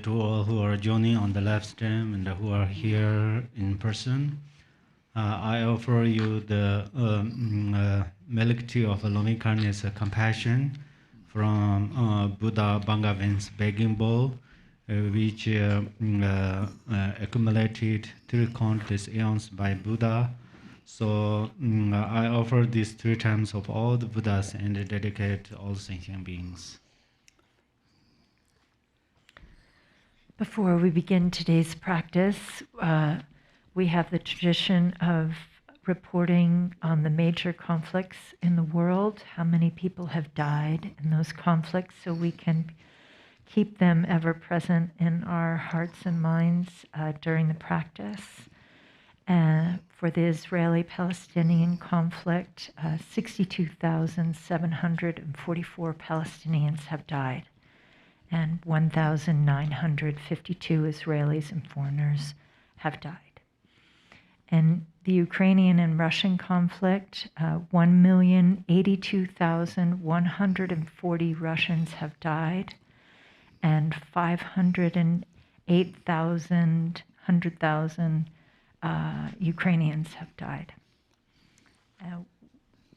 To all who are joining on the live stream and who are here in person, I offer you the melody of loving kindness and compassion from Buddha Bhangavan's begging bowl, which accumulated through countless eons by Buddha. So I offer these 3 times of all the Buddhas and dedicate to all sentient beings. Before we begin today's practice, we have the tradition of reporting on the major conflicts in the world, how many people have died in those conflicts, so we can keep them ever present in our hearts and minds during the practice. For the Israeli-Palestinian conflict, 62,744 Palestinians have died, and 1,952 Israelis and foreigners have died. In the Ukrainian and Russian conflict, 1,082,140 Russians have died, and 100,000 Ukrainians have died.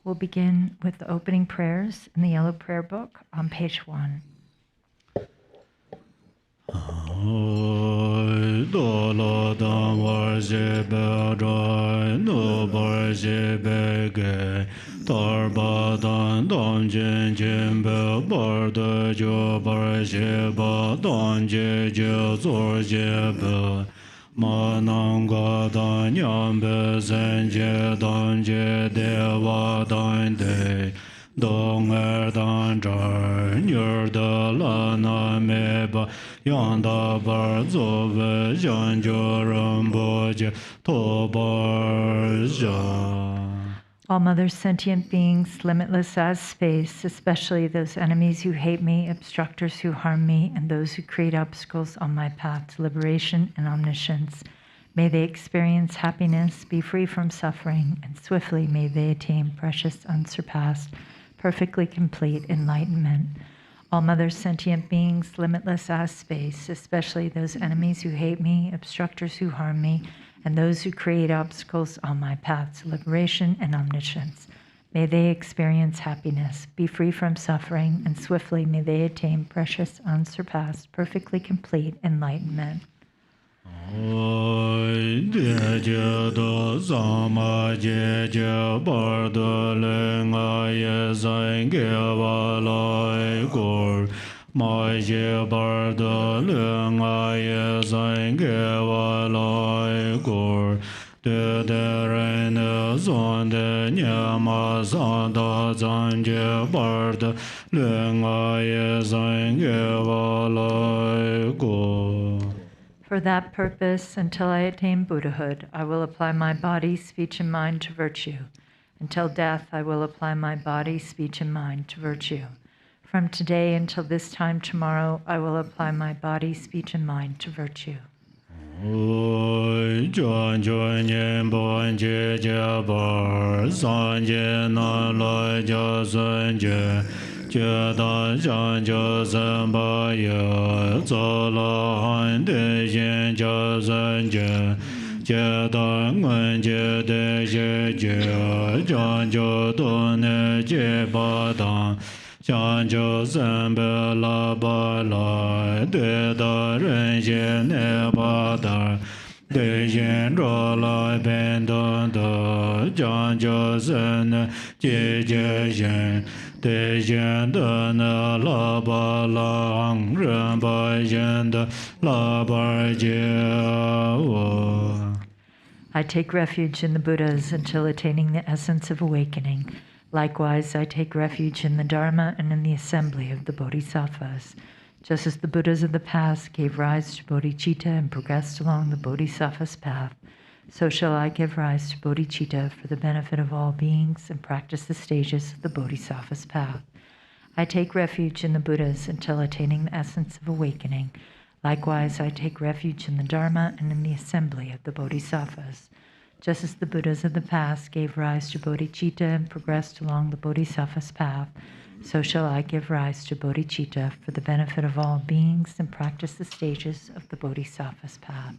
We'll begin with the opening prayers in the Yellow Prayer Book on page 1. Dong dan jar nyur da la na me ba yang da bar zo ve jan jo ram bo je to bar ja. All Mother sentient beings, limitless as space, especially those enemies who hate me, obstructors who harm me, and those who create obstacles on my path to liberation and omniscience, may they experience happiness, be free from suffering, and swiftly may they attain precious, unsurpassed, perfectly complete enlightenment. All Mother sentient beings, limitless as space, especially those enemies who hate me, obstructors who harm me, and those who create obstacles on my path to liberation and omniscience, may they experience happiness, be free from suffering, and swiftly may they attain precious, unsurpassed, perfectly complete enlightenment. Oi de je do sama je bar do le nga ye zang ge wa lai gor ma je bar do le nga ye zang ge wa lai gor de ren zon de nya ma zan da zan je bar do le nga ye zang ge wa lai gor. For that purpose, until I attain Buddhahood, I will apply my body, speech, and mind to virtue. Until death, I will apply my body, speech, and mind to virtue. From today until this time tomorrow, I will apply my body, speech, and mind to virtue. Oi, John, Yen, Bon, Je, Bar, San, Je, Na, Lai, Ja, San, Je. Je da zhan je zhen ba ye, zo la han de yin je zhen je, je da ngun je de je je, zhan je do ne je ba dan, zhan je zhen be la ba la, de da ren je ne ba da, de yin zhuo lai ben dan da, zhan je zhen je je yin. De yin de ne la ba lang ren ba yin de la ba jie wo. I take refuge in the Buddhas until attaining the essence of awakening. Likewise, I take refuge in the Dharma and in the assembly of the Bodhisattvas. Just as the Buddhas of the past gave rise to bodhicitta and progressed along the Bodhisattva's path, So shall I give rise to bodhicitta for the benefit of all beings and practice the stages of the Bodhisattva's path. I take refuge in the Buddhas until attaining the essence of awakening. Likewise, I take refuge in the Dharma and in the assembly of the Bodhisattvas. Just as the Buddhas of the past gave rise to bodhicitta and progressed along the Bodhisattva's path, so shall I give rise to bodhicitta for the benefit of all beings and practice the stages of the Bodhisattva's path.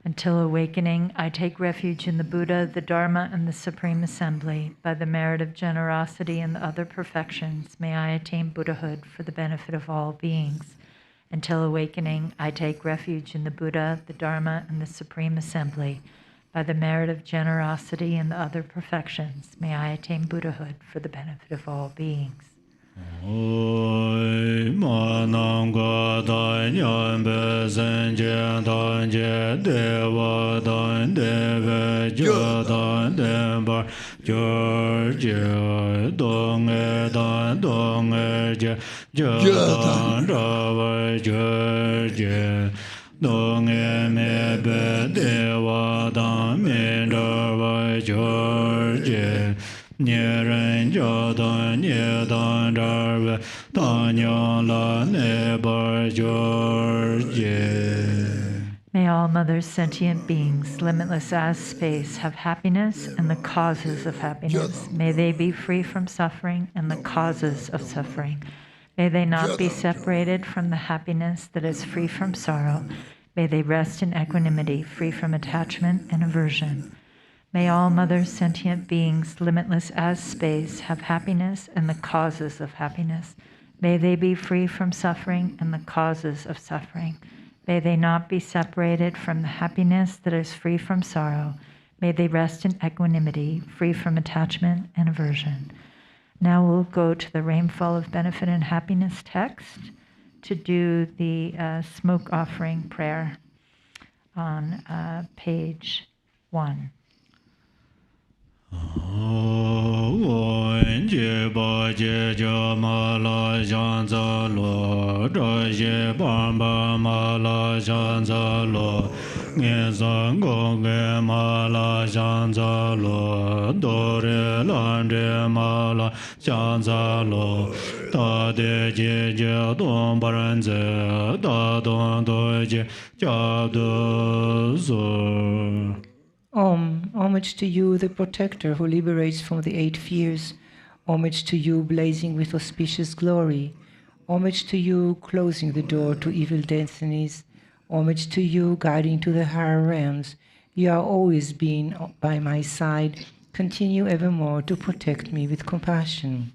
Until awakening, I take refuge in the Buddha, the Dharma, and the Supreme Assembly. By the merit of generosity and the other perfections, may I attain Buddhahood for the benefit of all beings. Until awakening, I take refuge in the Buddha, the Dharma, and the Supreme Assembly. By the merit of generosity and the other perfections, may I attain Buddhahood for the benefit of all beings. May all mothers, sentient beings, limitless as space, have happiness and the causes of happiness. May they be free from suffering and the causes of suffering. May they not be separated from the happiness that is free from sorrow. May they rest in equanimity, free from attachment and aversion. May all mothers, sentient beings, limitless as space, have happiness and the causes of happiness. May they be free from suffering and the causes of suffering. May they not be separated from the happiness that is free from sorrow. May they rest in equanimity, free from attachment and aversion. Now we'll go to the Rainfall of Benefit and Happiness text to do the smoke offering prayer on page 1. Homage to you, the protector who liberates from the 8 fears. Homage to you, blazing with auspicious glory. Homage to you, closing the door to evil destinies. Homage to you, guiding to the higher realms. You are always been by my side. Continue evermore to protect me with compassion.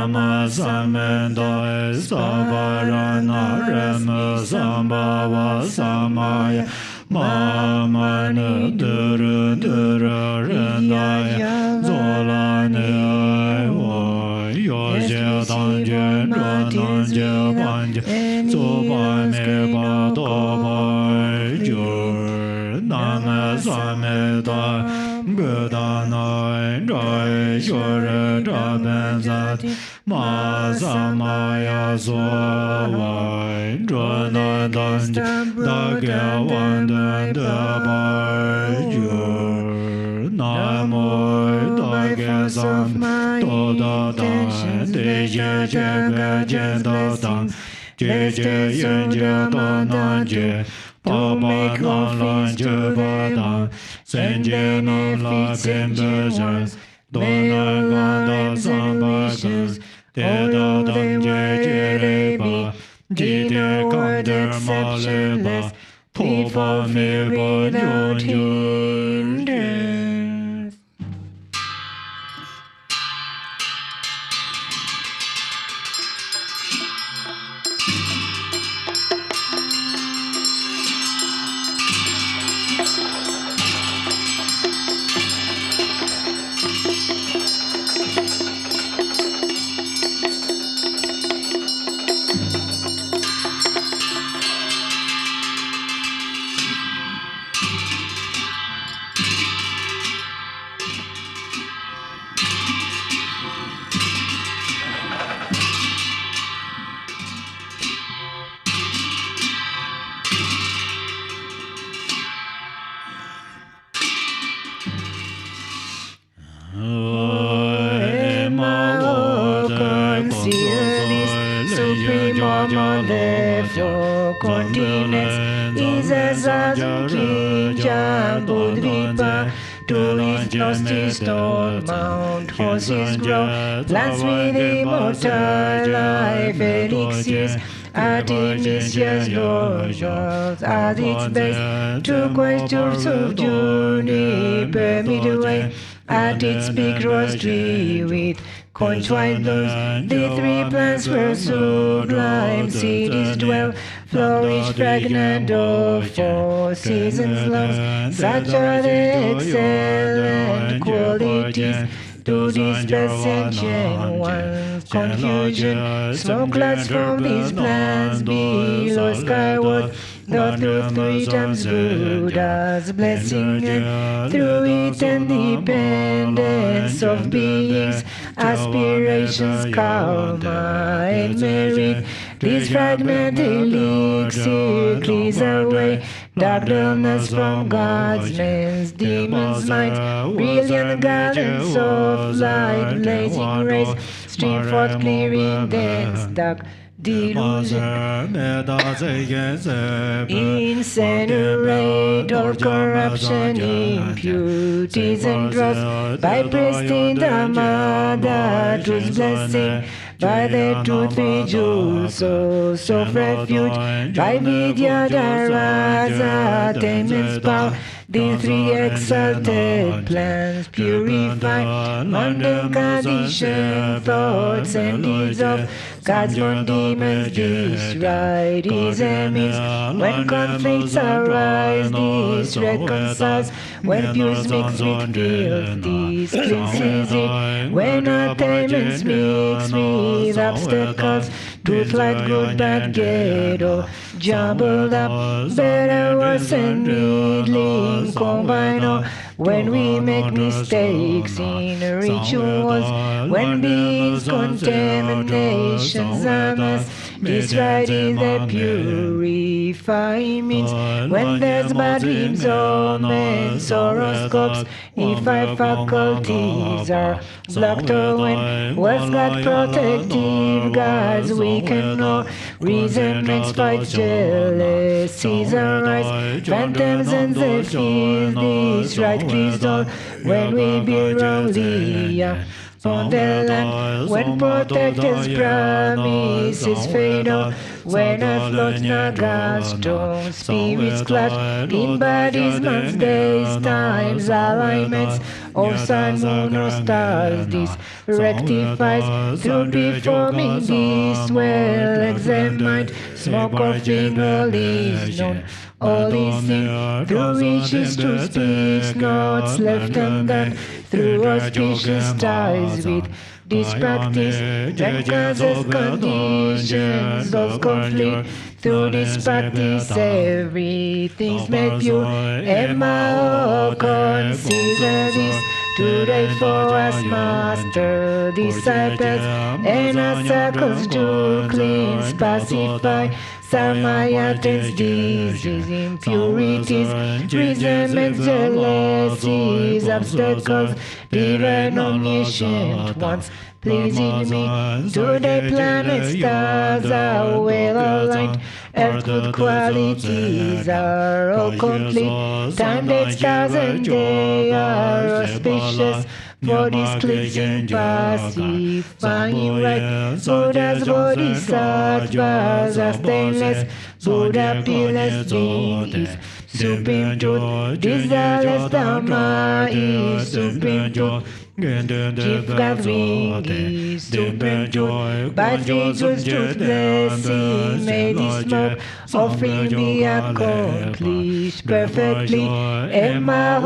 Lama Samenda Savarana Rema Sambhava Samaya Mama Duru Duru Rendaya Zolane Yoje Danje Dronanje Panje Soba Meba Doba Jur Nama Sameda Buddha Jai Shura Drabenzat Masamaya Sovai Drona Danj Dagya Wanda Dabar Namo Dagya Sam Toda Dan Deja Jaga Jenda Dan Jeje Yenja Danan Je Papa Nan Lan Jeba Dan Senje Nan La Bembezers Dona Ganda Sambagas Deda Dan Jeje Reba Jide Kander Maleba Pova Meba without Yon hindrance. Continents is as Kinja Budvipa to its lofty stone mount horses grow, plants with immortal life elixirs at Initia's lodges at its base, to questions of juniper midway at its peak rose tree with contrite blows. The three plants were sublime cities dwell, flourish pregnant of 4 seasons loves. Such are the excellent qualities to disperse ancient ones. Confusion, smoke clouds from these plants below skyward, though through 3 times Buddha's blessing, and through it independence of beings, aspirations, karma, and merit. This fragment elixir clears away dark dullness from God's man's demons' minds. Brilliant gardens of light, blazing rays stream forth, clearing dense dark delusion. Incinerate all corruption, impurities and dross, by pristine Dhamma, truth's blessing, by the truth we jewels, source of refuge, by Vidya Dhara's attainment's power. The 3 exalted plans purify mundane conditioned thoughts and deeds of God's born demons. This right is amiss. When conflicts arise, this reconciles. When pures mix with filth, this cleanses it. When attainments mix with obstacles, truth, light, good, bad, get all jumbled up. Better, worse, and middling combine all. When we make mistakes in rituals, when beings contaminations amass, this right is the purifying means. When there's bad dreams or men's horoscopes, if our faculties are blocked, or when words got protective guards, we can know resentment, spite, jealousies arise, phantoms and they feel this right pleased all. When we be wrongly on the land, when protectors' promises fade out, when earth floats naga stone, spirits clash in bodies, months, days, times, alignments, or sun, moon, or stars. This rectifies through performing this well-examined smoke offering. All is known, all is seen, through which is true speech not left undone, through auspicious ties with this practice that causes conditions of conflict. Through this practice everything's made pure. Emma, consider this today for us, master, disciples, and our circles to cleanse, pacify, Samaya tends disease, impurities, resentments, jealousies, obstacles, divine omniscient ones, pleasing me. Today planets, stars are well aligned, earthly qualities are all complete. Time that stars and they are auspicious for this cleansing, pacifying right. Buddha's bodhisattvas are stainless, Buddha peerless being is supreme truth. Desireless Dhamma is supreme truth. Chief gathering is supreme truth. By three good truth blessing, may this smoke offering be accomplished perfectly. Emma,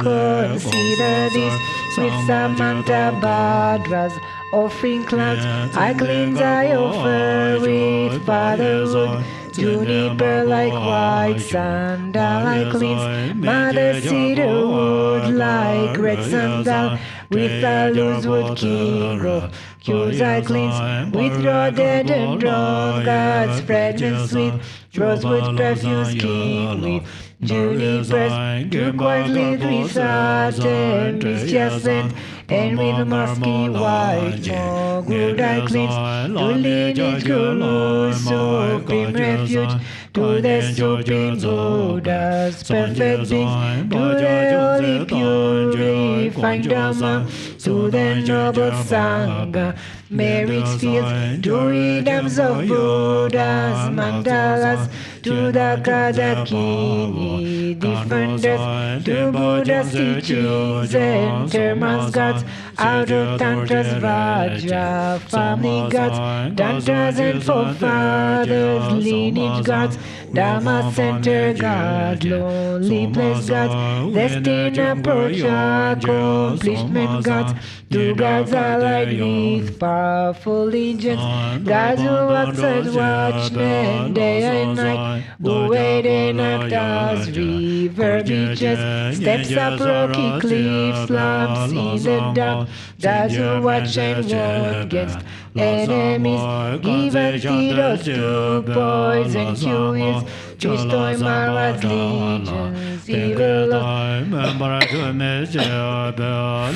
consider this with Samantha Bhadra's offering clouds. I cleanse, I offer with fatherhood. Juniper like white sandal I cleanse, mother cedar wood like red sandal. With a loose wood king of cures I cleanse, with rhododendron God's fragrance sweet, rosewood perfumes king with junipers, turquoise leaves with satin, with jasmine, and with musky white more good I cleanse. To lineage guru, supreme refuge, to the supreme Buddha's perfect beings, to the holy purifying Dhamma, to the noble Sangha, marriage fields, to redams of Buddha's mandalas, to the Kadakini defenders, to Buddha's teachings and Termas gods, out of Tantra's Vajra family gods, Tantras and forefathers, lineage gods, Dhamma center God, lonely place gods, destined approach accomplishment gods, two gods allied with powerful legions, gods who act as watchmen day and night, who wait and act as river beaches, steps up rocky cliffs, slumps in the dark, gods who watch and warn against enemies, give antidotes to poison cures, destroy Mara's legions, evil of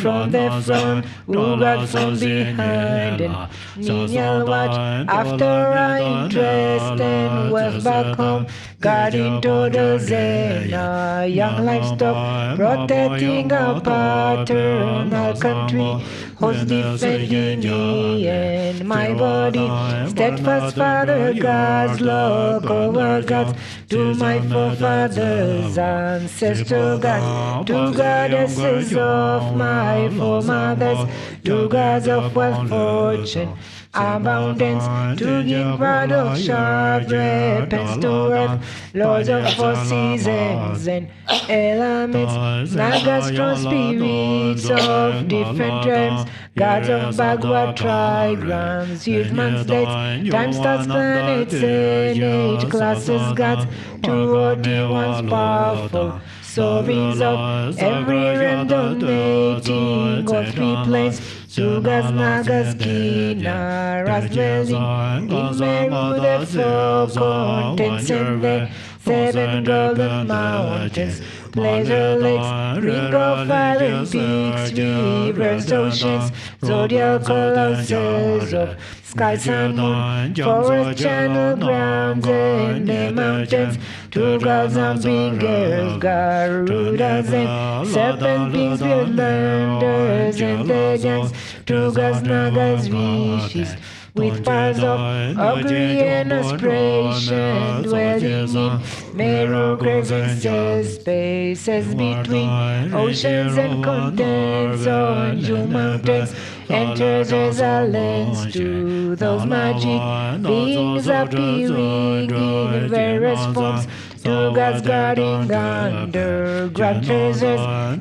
from the front, who got from behind, and menial watch after our interest and wealth back home, guarding total zen, our young livestock, protecting our paternal country, host defending me and my body, steadfast Father God's love over gods, to my forefathers, ancestral gods, to goddesses of my foremothers, to gods of wealth, fortune, abundance, to give rod of sharp weapons to earth, lords of four seasons and elements, nagas, strong spirits of different realms, gods of Bhagavad trigrams, youth man's dates, time stars, planets, and age classes, gods, to ordain ones powerful, sovereigns of every realm, dominating all three planes, Sugas, Nagas, Kinaras, dwelling in Meru, the four continents, and the seven golden mountains, pleasure lakes, ring of fire and peaks, rivers, oceans, zodiacal houses of sky, sun, moon, forest, channel, grounds, and the mountains, two gods and bingers, Garudas and serpent beings, with learners and legends, two gods, nagas, rishis, with powers of augury and aspiration, dwelling in mirror crevices, spaces between oceans and continents, on you mountains and treasures are lent to those magic beings appearing in various forms, to God's guarding underground treasures,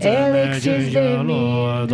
elixirs they mean,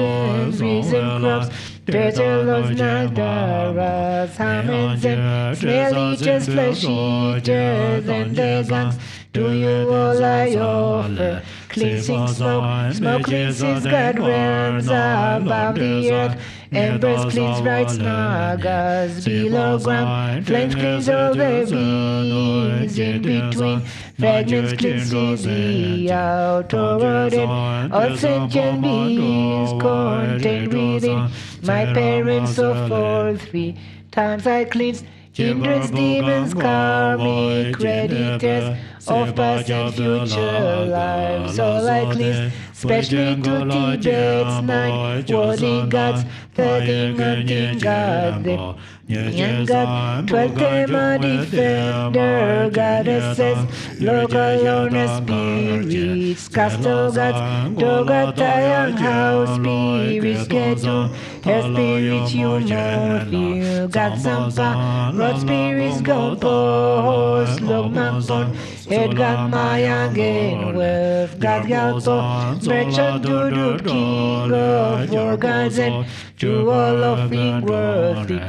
risen crops, treasure loves Nagaras, hamens and snail eaters, flesh eaters, and their gangs. To you all I offer cleansing smoke. Smoke cleanses God realms above the earth. Embers cleans bright Nagas below ground. Flames cleans all their beings in between. Fragments cleanses the outer end. All sentient beings contained within. My parents of all 3 times I cleansed. Hindrance, demons, karmic creditors of past and future lives, all I cleanse, especially to Tibet's 9 worthy gods, 13 hunting god, young god, 12 Tema defender, goddesses, local owner spirits, castle gods, Dogatayang house spirits, Ketum, her spirits you more feel, God Sampa, Rod spirits, gold post, Logmakon, Head God Maya gain wealth, God Galpo, merchant Dudu, king of war gods, and to all of being worthy.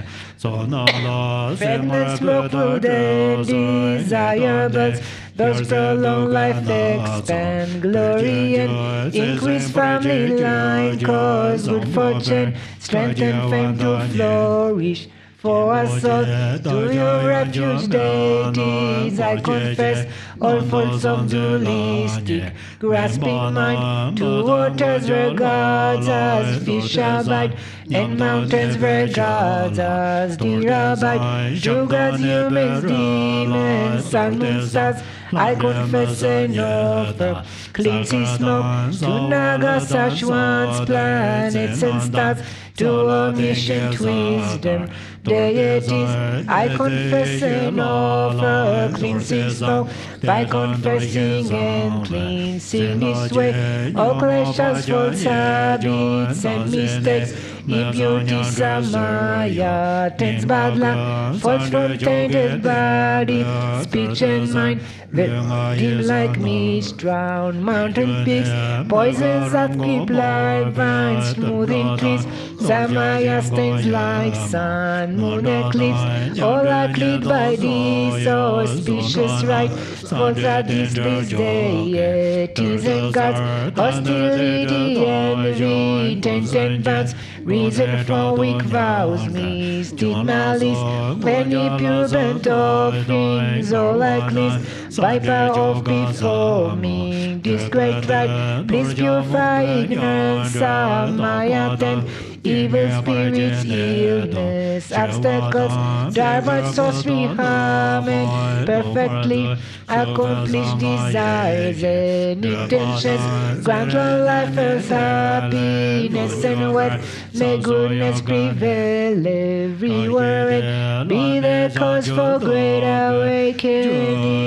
Fragments, smoke, food, and desire, but those prolong life expand glory and increase family line, cause good fortune, strength and fame to flourish. For us all, to your refuge deities, I confess all faults of dualistic, grasping mind, to waters where gods as fish abide, and mountains where gods as deer abide, to gods, humans, demons, sun, moon, stars, I confess and offer cleansing smoke to Naga, such ones, planets and stars, to omniscient wisdom, deities, I confess and offer cleansing smoke, by confessing and cleansing this way, all clashes, false habits and mistakes, impurity, samaya, tense bad luck, false from tainted body, speech and mind, dim like mist, drown mountain peaks, poisons that creep like vines, smoothing trees, samaya stains like sun, moon eclipse, all are cleared by this auspicious rite, false are displeased deities and gods, hostility, envy, taint and bounds, reason for weak vows, misdeed, malice, many pure burnt offerings, all I cleanse, by power of performing this great rite, please purify ignorance, my attempt, evil spirits, illness, obstacles, drive sorcery, harm, and perfectly accomplish desires and intentions, grant all life, health, happiness, and wealth, may goodness prevail everywhere, and be the cause for great awakening.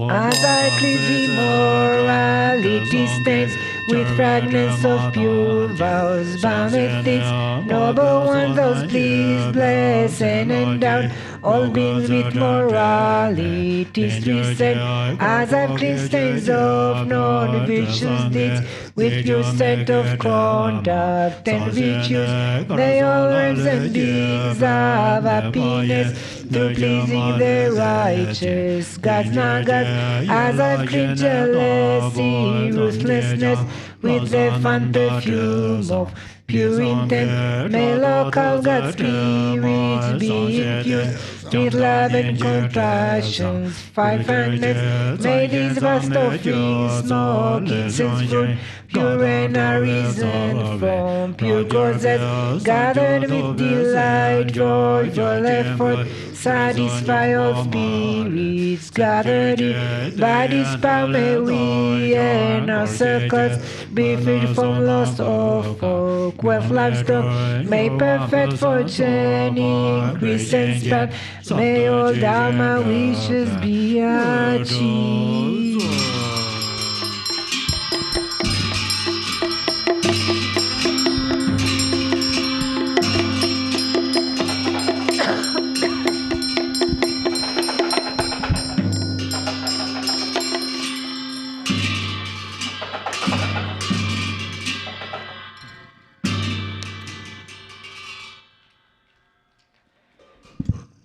As I cleanse immorality stains with fragments of pure vows, bound with things, noble ones, those please bless and endow all beings with morality's reset. As I've cleansed stains of non-virtuous deeds with pure scent of conduct and virtues, they all realms and beings of happiness, through pleasing the righteous gods, Nagas, as I've cleansed jealousy, ruthlessness, with the fun perfume of pure intent, may local God spirits be infused, with love and compassion, 500 maidens vast of feast, no incense fruit, pure and arisen from pure goddess, gathered with delight, joyful effort, satisfy all spirits, gathered in by this power may we and our circles be free from loss of folk, wealth, livestock, may perfect fortune, increase and spread, may all Dharma wishes be achieved.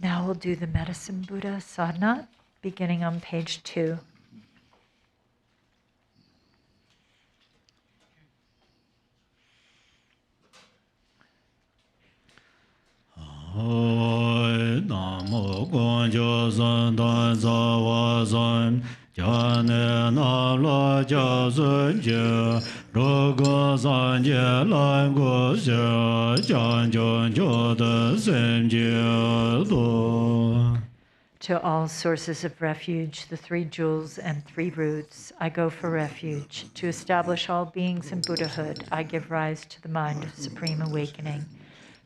Now we'll do the Medicine Buddha sadhana, beginning on page 2. Namo Gonjo San Dan Sa Wa San Cha Ne Na La Cha Sun Je Ro Go San Je Lan Go Xia Chan Chon Cho De Sem Je Do. To all sources of refuge, the 3 jewels and 3 roots, I go for refuge. To establish all beings in Buddhahood, I give rise to the mind of supreme awakening.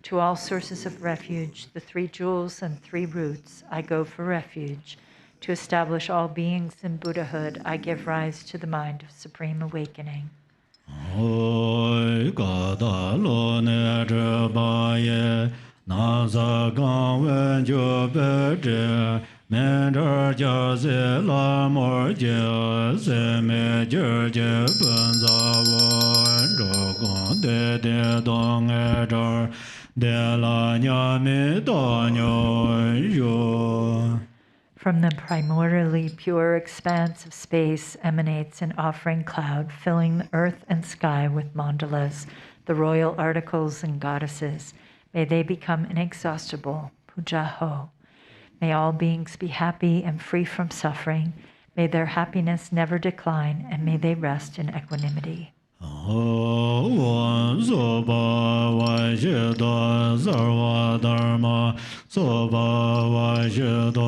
To all sources of refuge, the 3 jewels and 3 roots, I go for refuge. To establish all beings in Buddhahood, I give rise to the mind of supreme awakening. Oi ga da lo ne zhe ba ye na za gang wen jiu be zhe men zhe jia zi la mo jie zi me jie jie ben za wen zhe gong de de dong e zhe de la nya mi da nyo yu. From the primordially pure expanse of space emanates an offering cloud, filling the earth and sky with mandalas, the royal articles and goddesses. May they become inexhaustible. Puja ho. May all beings be happy and free from suffering. May their happiness never decline, and may they rest in equanimity. Wan soba wa shi do sarva dharma soba wa shi do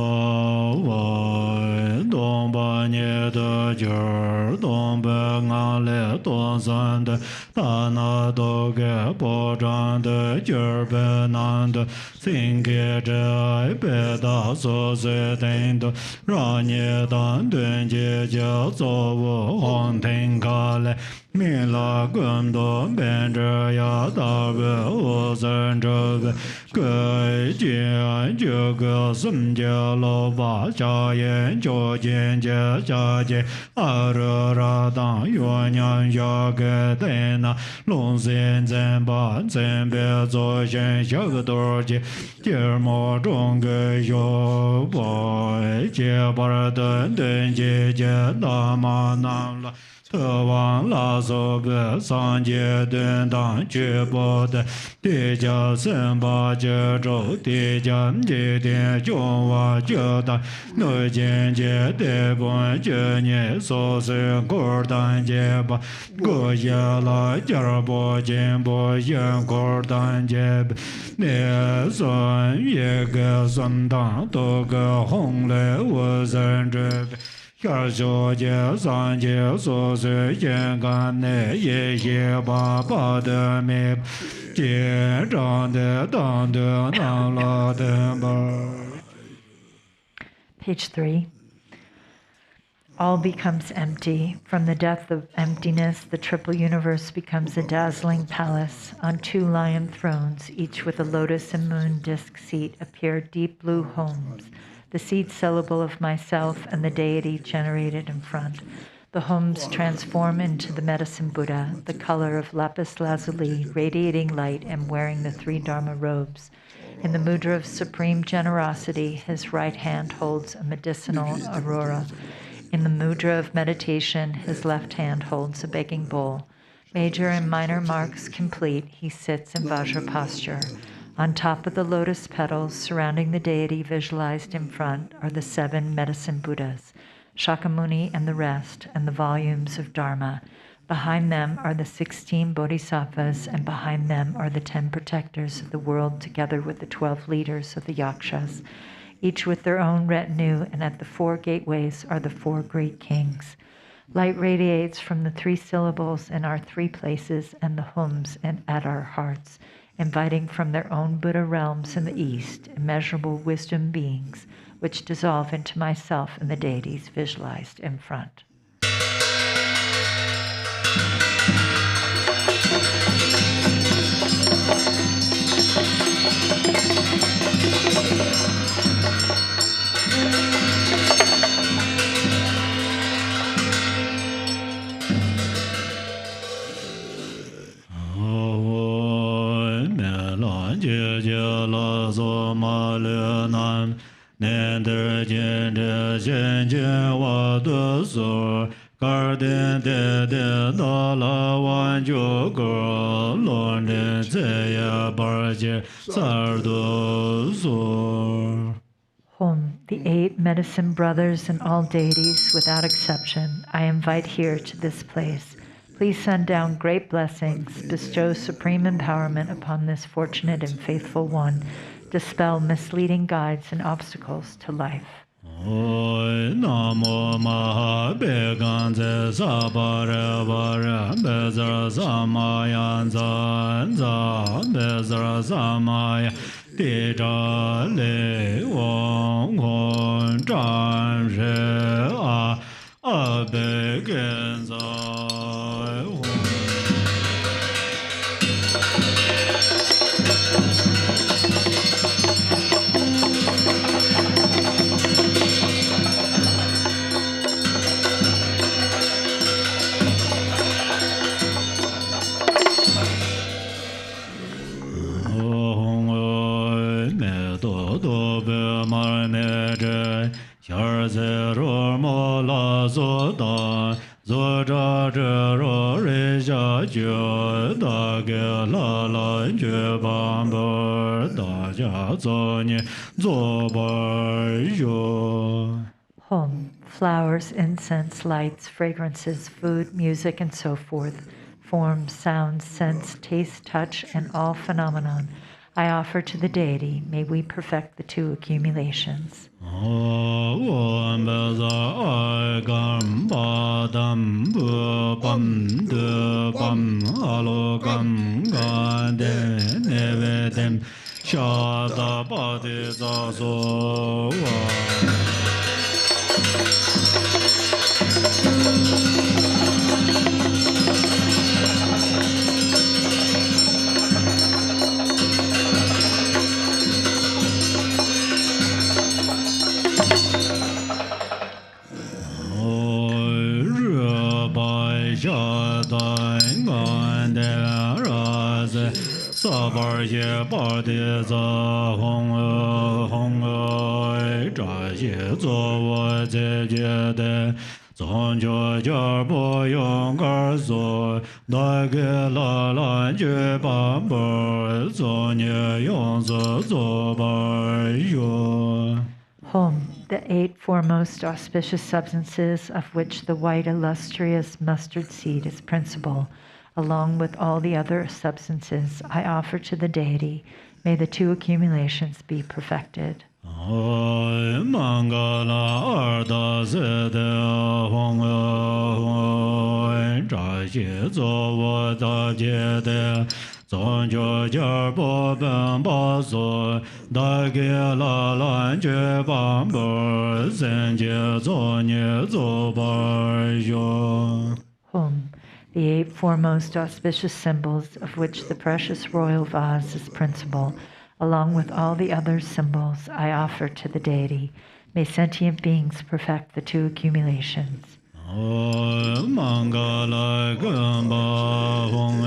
wa dong ba nye de jir dong be nga le dong san de da na do ge po zhang de jir be nan de xin ge zhe ai be da so se ten de ra nye dan dun jie jia zo wu hong ten ka le mi la gun do ben zhe ya da be wu zhen zhe be ge jian jie ge sim jie lo ba jia yan jiu jian jie jia jie a re ra dang yuan yan ya ge de na long xian zhen ba zhen be zuo xian xia ge du jie jie mo zhong ge yu bo jie ba de den jie jie da ma nan la 特王拉索个三界顿当觉波的地教三八节奏地教地点中华觉当内见界地观觉念所是果当界吧果下来加波见波见果当界念算一个三当多个红来我人这 下小节三节所随健康内一些八八的没结账的当的当了的吧。 Page 3. All becomes empty. From the depth of emptiness, the triple universe becomes a dazzling palace. On 2 lion thrones, each with a lotus and moon disk seat, appear deep blue homes. The seed syllable of myself and the deity generated in front. The homes transform into the medicine Buddha, the color of lapis lazuli, radiating light and wearing the 3 Dharma robes. In the mudra of supreme generosity, his right hand holds a medicinal aurora. In the mudra of meditation, his left hand holds a begging bowl. Major and minor marks complete, he sits in Vajra posture. On top of the lotus petals surrounding the deity visualized in front are the 7 medicine Buddhas, Shakyamuni and the rest, and the volumes of Dharma. Behind them are the 16 bodhisattvas, and behind them are the 10 protectors of the world, together with the 12 leaders of the yakshas, each with their own retinue, and at the 4 gateways are the 4 great kings. Light radiates from the 3 syllables in our 3 places and the hums and at our hearts, inviting from their own Buddha realms in the east immeasurable wisdom beings, which dissolve into myself and the deities visualized in front. Home, the 8 medicine brothers and all deities without exception, I invite here to this place. Please send down great blessings, bestow supreme empowerment upon this fortunate and faithful one, dispel misleading guides and obstacles to life. Namo Maha Beganze Sabara Vara Bezra Samayan Zanza Bezra Samaya Tija Le Wong Hon Zhan She A Beganza. Home, flowers, incense, lights, fragrances, food, music, and so forth, forms, sounds, scents, taste, touch, and all phenomenon I offer to the deity. May we perfect the 2 accumulations. Sabar ye bar de za hong zha xie zo wo zhe jie de zong jiu jiao bo yong gar so da ge la lan jue ban bo zong ye yong zi zo bar yu. Home, the 8 foremost auspicious substances, of which the white illustrious mustard seed is principal, along with all the other substances I offer to the deity. May the 2 accumulations be perfected. Mangala arda zede hong zha xie zo wo da jie de zong jiu jiao bo ben ba so da ge la lan jue ban bo zhen jie zong ye zo bar yu. Home, the 8 foremost auspicious symbols, of which the precious royal vase is principal, along with all the other symbols I offer to the deity. May sentient beings perfect the 2 accumulations. Mangala gamba hong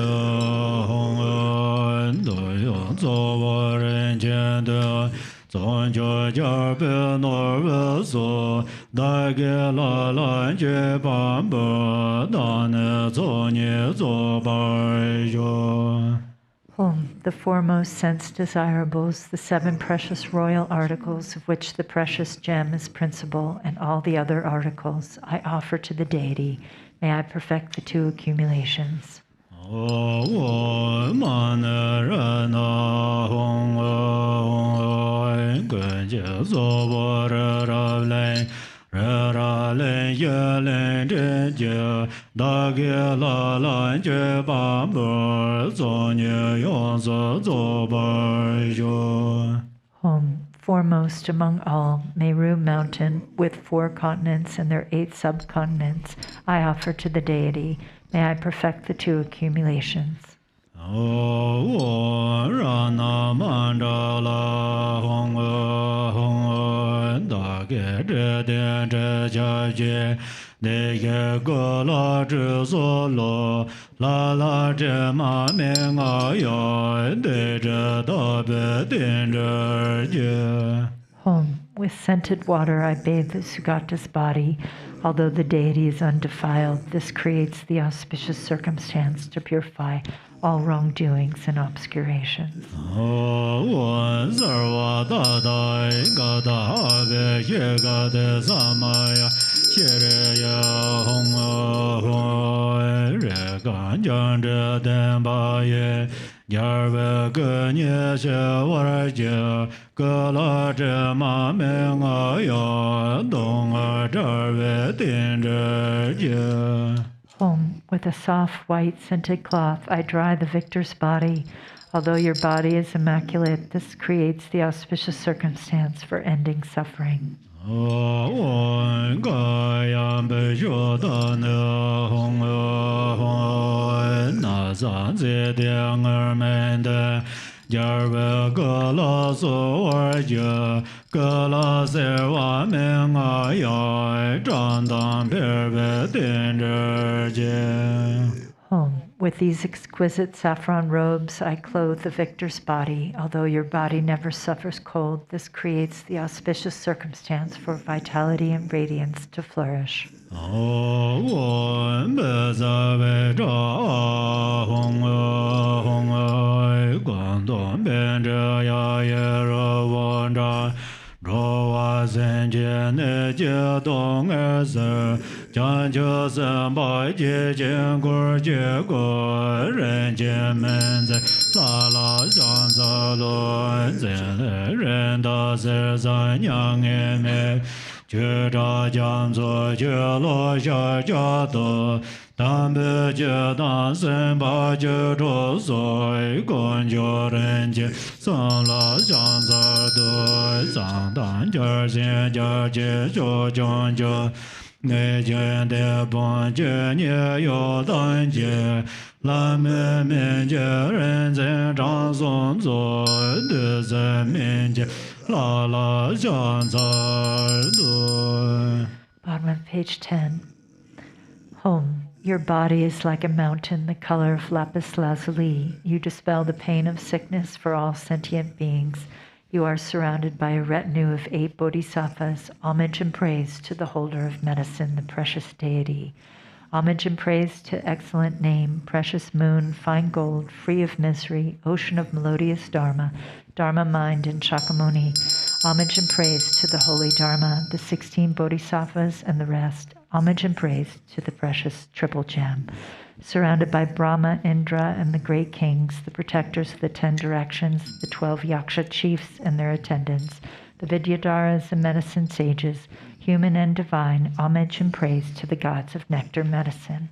do yo zo wo ren jian de zong jiu jiao bei nor we so da ge la lan jue ban bo da ne zong ye zo bar yu. Home, the foremost sense desirables, the 7 precious royal articles of which the precious gem is principal, and all the other articles I offer to the deity. May I perfect the 2 accumulations. Home, foremost among all, Meru Mountain, with 4 continents and their 8 subcontinents, I offer to the deity. May I perfect the 2 accumulations. Home, with scented water I bathe the Sugata's body. Although the deity is undefiled, this creates the auspicious circumstance to purify all wrongdoings and obscurations. Home, with a soft white scented cloth, I dry the victor's body. Although your body is immaculate, this creates the auspicious circumstance for ending suffering. Home, with these exquisite saffron robes, I clothe the victor's body. Although your body never suffers cold, this creates the auspicious circumstance for vitality and radiance to flourish. Bottom of page 10. Home. Your body is like a mountain, the color of lapis lazuli. You dispel the pain of sickness for all sentient beings. You are surrounded by a retinue of 8 bodhisattvas. Homage and praise to the holder of medicine, the precious deity. Homage and praise to excellent name, precious moon, fine gold, free of misery, ocean of melodious Dharma, Dharma mind, and Shakyamuni. Homage and praise to the holy Dharma, the 16 bodhisattvas, and the rest. Homage and praise to the precious triple gem. Surrounded by Brahma, Indra, and the great kings, the protectors of the 10 directions, the 12 Yaksha chiefs and their attendants, the Vidyadharas and medicine sages, human and divine, homage and praise to the gods of nectar medicine.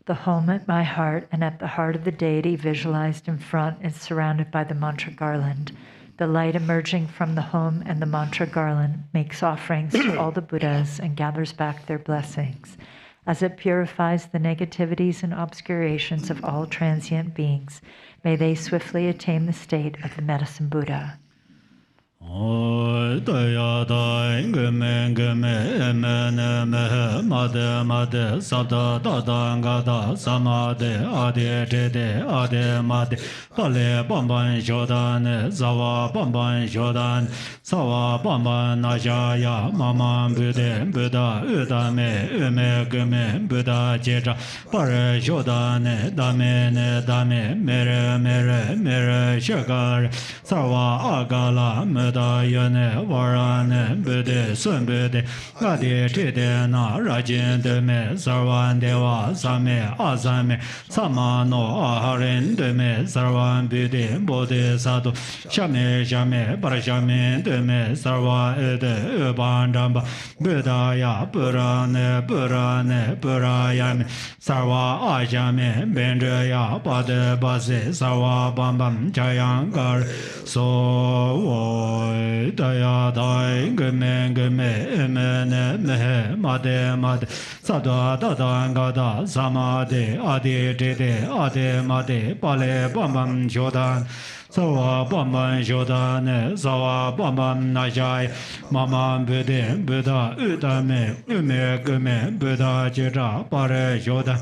The home at my heart and at the heart of the deity visualized in front is surrounded by the mantra garland. The light emerging from the home and the mantra garland makes offerings to all the Buddhas and gathers back their blessings. As it purifies the negativities and obscurations of all transient beings, may they swiftly attain the state of the medicine Buddha. Yone Varane Bude Sunbude Adi Tidena Rajin Deme Sarvan Deva Same Asame Samano Aharin Deme Sarvan Bude Bodhi Sadu Shame Shame Parashame Deme Sarva Ede Ubandamba Budaya Purane Purane Purayame Sarva Ajame Bendraya Pade Base Sarva Bambam Chayangar So Daya Dai Gume Gume Emene Mehe Made Made Sada Dada Gada Samade Adi Dede Ade Made Pale Bambam Jodan Sawa Bambam Jodan Sawa Bambam Najai Mama Bude Buddha Udame Ume Gume Buddha Jira Pare Jodan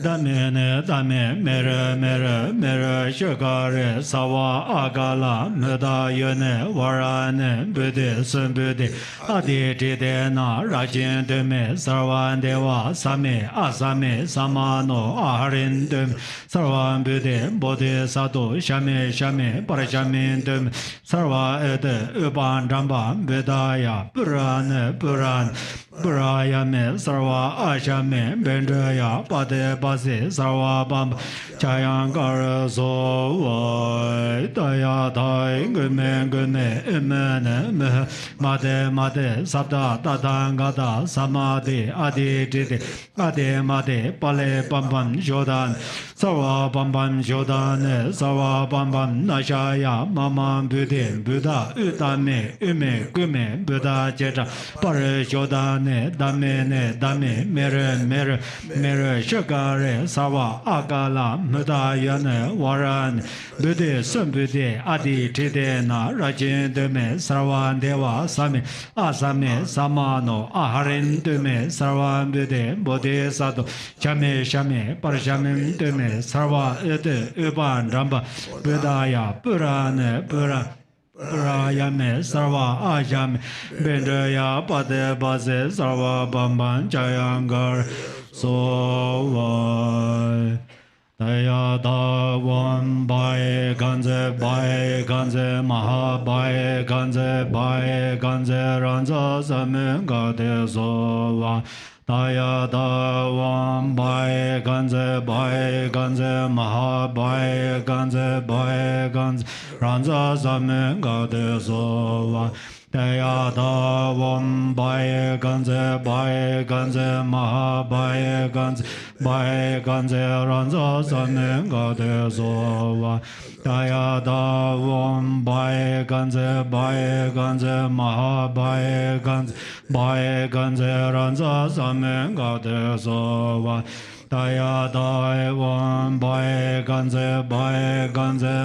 Dame Dame Mere Mere Mere Shagare Sawa Agala Meda Yone Varane Bude Sunbude Adi Tidena Rajin Deme Sarvan Deva Same Asame Samano Aharin Deme Sarvan Bude Bodhi Sadu Shame Shame Parashame Deme Sarva Ede Uban Ramba Vedaya Puran Puran Burayame Sarva Ashame Bendraya Pade Base Sarva Bam Chayangar So Daya Dai Gume Gume Emene Made Made Sabda Tatangada Samadhi Adi Didi Adi Made Pale Bambam Jodan Sarva Bambam Jodan Sarva Bambam Nashaya Mama Budin Buddha Utame Ume Gume Buddha Jeta Pare Jodan Dame Dame Mere Mere Mere Shagare Sawa Agala Mudayane Waran Bude Sunbude Adi Tidena Rajin Deme Sarvan Deva Same Asame Samano Aharin Deme Sarvan Bude Bodhi Sadu Shame Shame Parashamim Deme Sarva Ede Uban Ramba Budaya Purane Pura Rayame Sarva Ajam Bendraya Pade Base Sarva Bamban Chayangar So Daya Da Wan Bai Ganze Maha Bai Ganze Ranza Same Gade So Daya Da Wan Bai Ganze Maha Bai Ganze Ranza Same Gade So Daya Da Wan Bai Ganze Maha Bai Ganze Ranza Same Gade So Daya Da Wan Bai Ganze Maha Bai Ganze Ranza Same Gade So Daya Da Wan Bai Ganze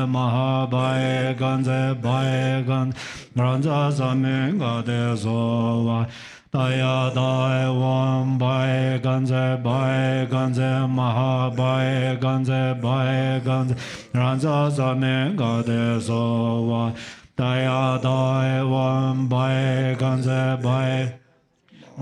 Maha Bai Ganze Ranza Same Gade So Daya Da Wan Bai Ganze Maha Bai Ganze Ranza Same Gade So Daya Da Wan Bai Ganze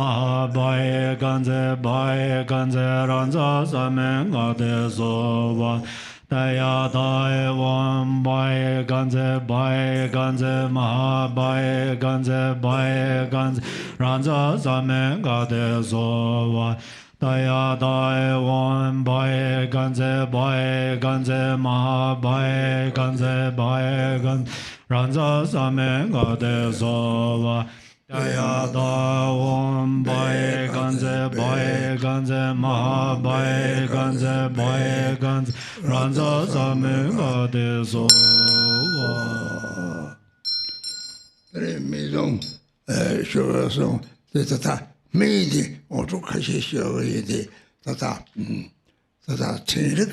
Maha Bai Ganze Ranza Same Gade So Daya Da Wan Bai Ganze Maha Bai Ganze Ranza Same Gade So Daya Da Wan Bai Ganze Maha Bai Ganze Ranza Same Gade So Daya Da Wan Bai Ganze Maha Bai Ganze Ranza Same Gade So Maison, Chevron, Tata, Made, or to Kashi, Tata, Tata, Tinric,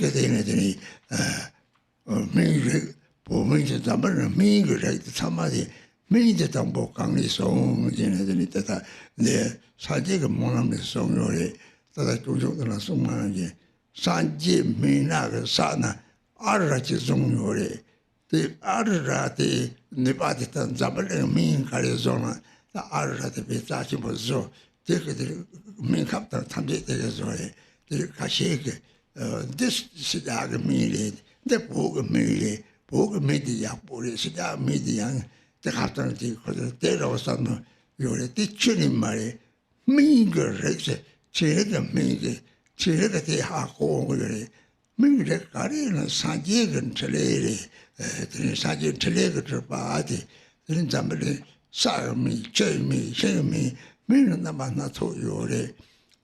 Ming, Bomin, Tamar, Ming, somebody, made the Tambo Kangli song, Tata, the Sajik Monam song, Tata, Tujo, song manager, Sanji, Mina, Sana, Arachi song, the Arati, Nipatitan, Zabal, Min Carizona, the Arati Pitachi was so, take the main captain, Tamdi, the Kashik, this Sidag Mili, the Pog Media, Sida Median, the captain, the Taylor or some, you're teaching Mary, Minger, Chirega Mingy, Chirega Hako, Mingle Karina, Sanjigan Chile, Sanjay Chile Party, then somebody saw me, chain me, shame me, Minamana told you,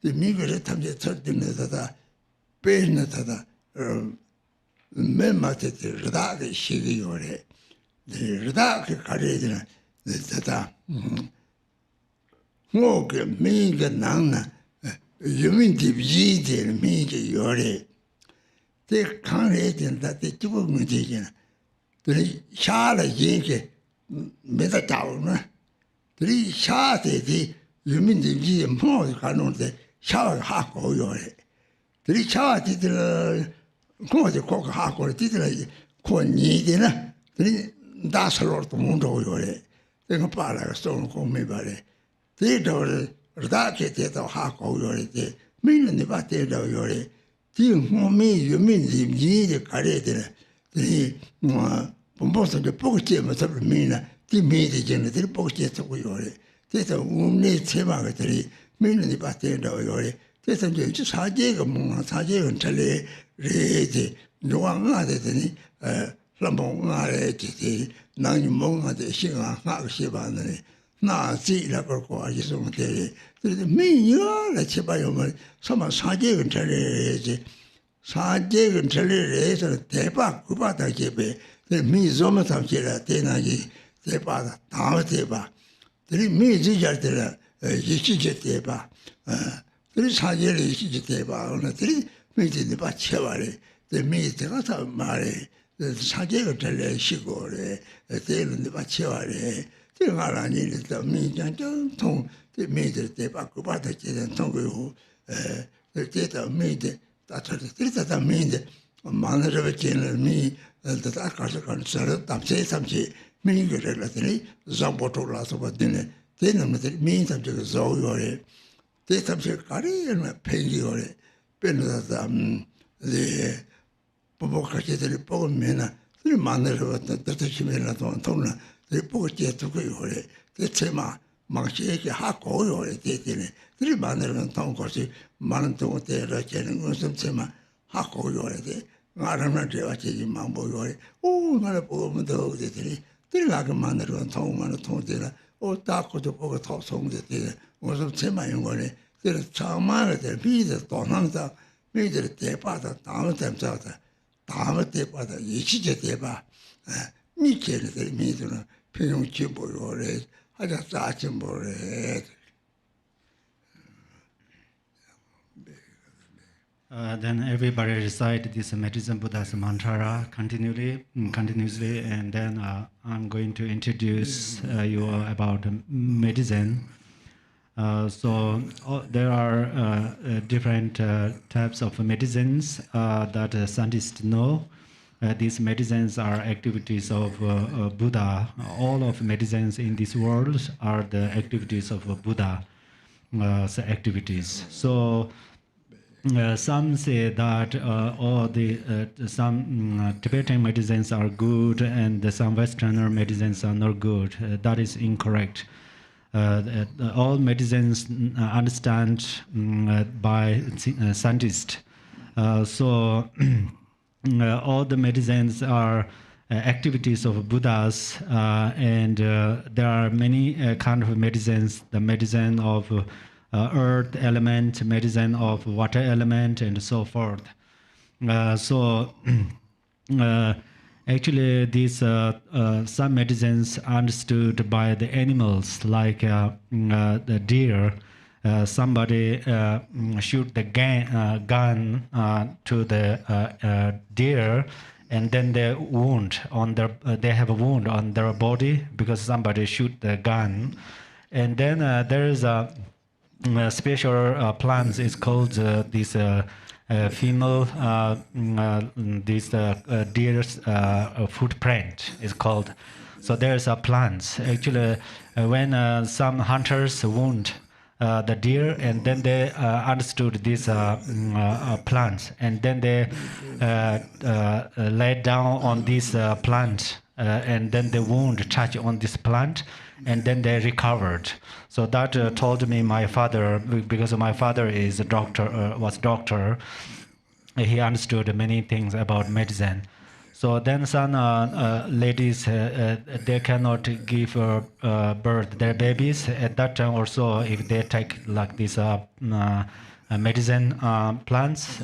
the Mingle time the 13 that pain that Memate, the Radak Shigi, the Radak Karina, the Tata. Smoke, Minga Nana, you mean the Vijay and Minga Yore. They can't read that they took me. The Shala Jinke made a town. Three shot the you mean the G more canon the shower hako yore. Three shot the cock hako did corn dinner. Three that's a lot of mundo yore. They can para stone call me by it. They don't radicate or hako yore. Meaning the battle yore. Me, you mean the G carried. The most of the pocket must have been the meeting, the pocket of Yore. There's a womanly cemetery, meaning the patent of Yore. There's a just Hajeg among Hajeg and Tele, Rete, no one other than Flamon, Nine Monga, the Shinga, Hakshiban, Na, see, Laporco, I just don't tell you. There's a mean, you are, let's say by your some Hajeg and Tele. Sajeg and Tele, Tepa, Kupata Jebe, the Mizoma Jera, Tenaji, Tepa, Tamateba. Three Mizijatela, Yishiteba, three Sajeri Yishiteba, on the three meeting the Bachevari, the Mizata Mare, the Sajeg Tele Shigore, the tail in the Bachevari, the Marani, the Mijan, Tong, the Major Tepa, Kupata Jet and Tongu, the Teta made. That's what it means. Mother of a channel, me, that I can't concern, I'm saying something, meaning relatively, Zamboto last of a dinner. Then it means I'm just so you're they something carry and pay you pen the Poboca, the poor men, the mother of the Shimena Tona, the poor jet to go, the Tema, Marshake, Hako, or a taking it. Three mother and Tonkosi, Manto, the Rachel, and some Tema, Hako, or I don't know what you mambo, oh, not a poor dog, the three like a mother and Tom and a Tonzilla, or Taco to Poga top song, the was of Tema in one. There is Chamara, the Peter, Tonanta, made the Tepata, themselves, Tama Tepata, Yichija Tepa, Mikel, the Middle, Pinum Chibo, or I just touch him for it. Then everybody recite this medicine Buddha's mantra continuously, and then I'm going to introduce you about medicine. There are different types of medicines that scientists know. These medicines are activities of Buddha. All of medicines in this world are the activities of Buddha activities. So some say that some Tibetan medicines are good and some Westerner medicines are not good. That is incorrect. All medicines understand by scientists. All the medicines are activities of Buddhas, and there are many kind of medicines. The medicine of earth element, medicine of water element, and so forth. Actually, these some medicines understood by the animals, like the deer. Somebody shoot the gun to the deer, and then they have a wound on their body because somebody shoot the gun, and then there is a special plants is called this female this deer's footprint is called. So there's a plants actually when some hunters wound the deer, and then they understood these plants, and then they laid down on this plant, and then the wound touched on this plant, and then they recovered. So that told me my father, because my father is a doctor, was doctor. He understood many things about medicine. So then some ladies, they cannot give birth their babies. At that time also, if they take like this medicine plants,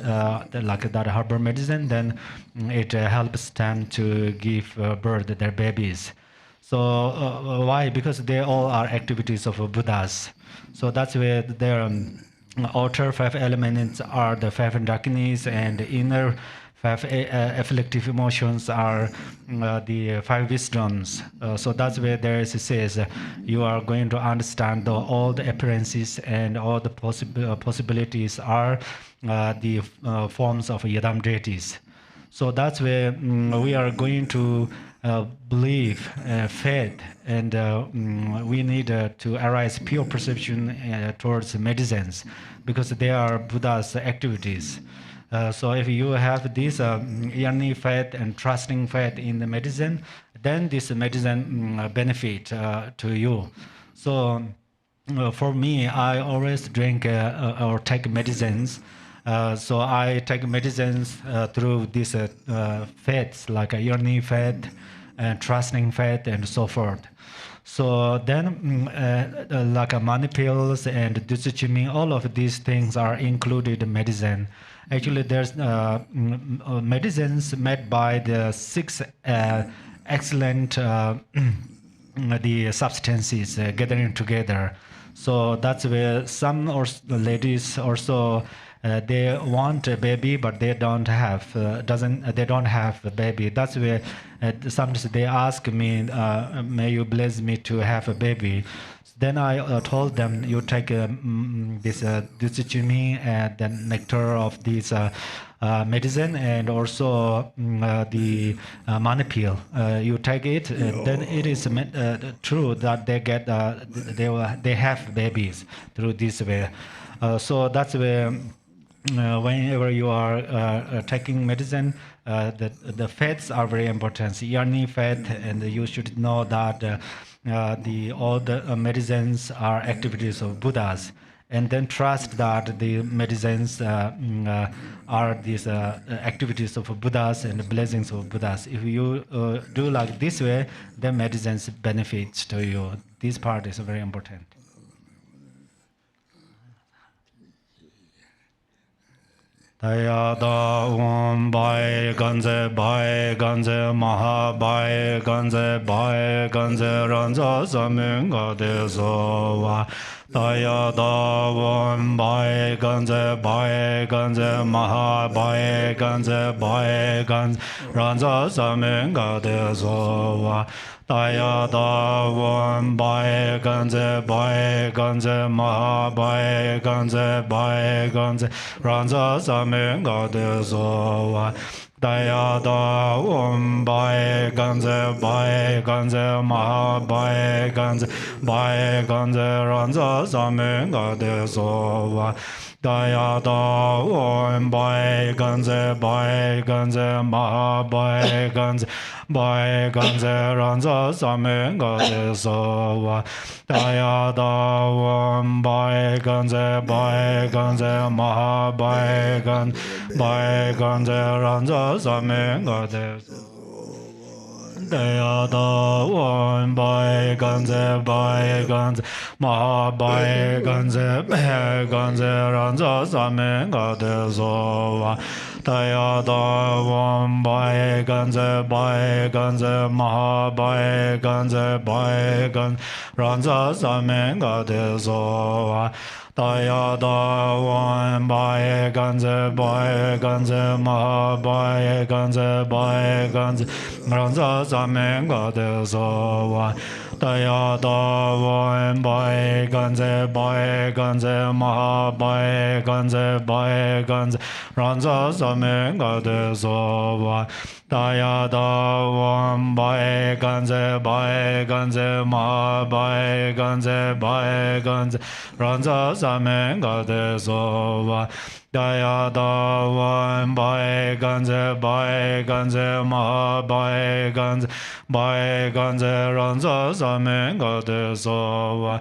like that herbal medicine, then it helps them to give birth their babies. So why? Because they all are activities of Buddhas. So that's where their outer five elements are the five darkness, and the inner five afflictive emotions are the five wisdoms. So that's where there is, it says, you are going to understand all the appearances and all the possibilities are the forms of Yadam deities. So that's where we are going to believe, faith, and we need to arise pure perception towards medicines, because they are Buddha's activities. So if you have this yearning faith and trusting faith in the medicine, then this medicine benefit to you. So for me, I always drink or take medicines. So I take medicines through these faiths, like a yearning faith and trusting faith and so forth. So then like money pills and dusuchimi, all of these things are included in medicine. Actually, there's medicines made by the six excellent the substances gathering together. So that's where some ladies also they want a baby, but they don't have they don't have a baby. That's where sometimes they ask me, may you bless me to have a baby. Then I told them, you take this chutney and the nectar of this medicine, and also the money pill. You take it, and then it is true that they get they have babies through this way. So that's where whenever you are taking medicine, the faiths are very important. Yearning faith, and you should know that all the medicines are activities of Buddhas, and then trust that the medicines are these activities of Buddhas and the blessings of Buddhas. If you do like this way, then medicines benefits to you. This part is very important. Daya da bai ganze maha bai ganze ranza samung ga de so wa. Daya da bai ganze maha bai ganze ranza samung ga de so wa. Daya da bai ganze maha bai ganze ranza samung ga de so wa. Daya da bai ganze maha bai ganze ranza samung ga de so wa. Daya da bai ganze maha bai ganze ranza samung ga de so wa. Daya da bai ganze maha bai ganze ranza samung ga de so. Daya da bai ganze maha bai ganze ranza samung ga de so wa. Daya da Wam Bai Ganze Bai Ganze Maha Bai Ganze Bai Gan Ranza Samen Gade Sowa Daya da Wam Bai Ganze Bai Ganze Maha Bai Ganze Bai Ganze Ranza Samen Gade Sowa Daya da Wam Bai Ganze Bai Ganze Maha Bai Ganze Bai Ganze Ranza Samen Gade Sowa Daya da Wam Bai Ganze Bai Ganze Ma Bai Ganze Bai Ganze Ranza Samen Gade Sowa Daya da Wam Bai Ganze Bai Ganze Ma Bai Ganze Bai Ganze Ranza Samen Gade Sowa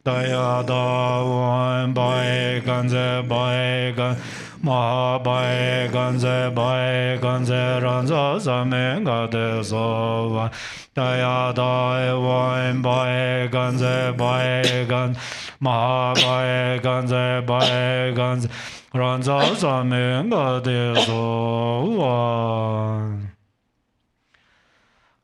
Daya da Wam Bai Ganze Bai Ganze Ma Bai Ganze Bai Ganze Ranza Samen Gade Sowa Daya da Wam Bai Ganze Bai Ganze Ma Bai Ganze Bai Ganze Ranza Samen Gade Sowa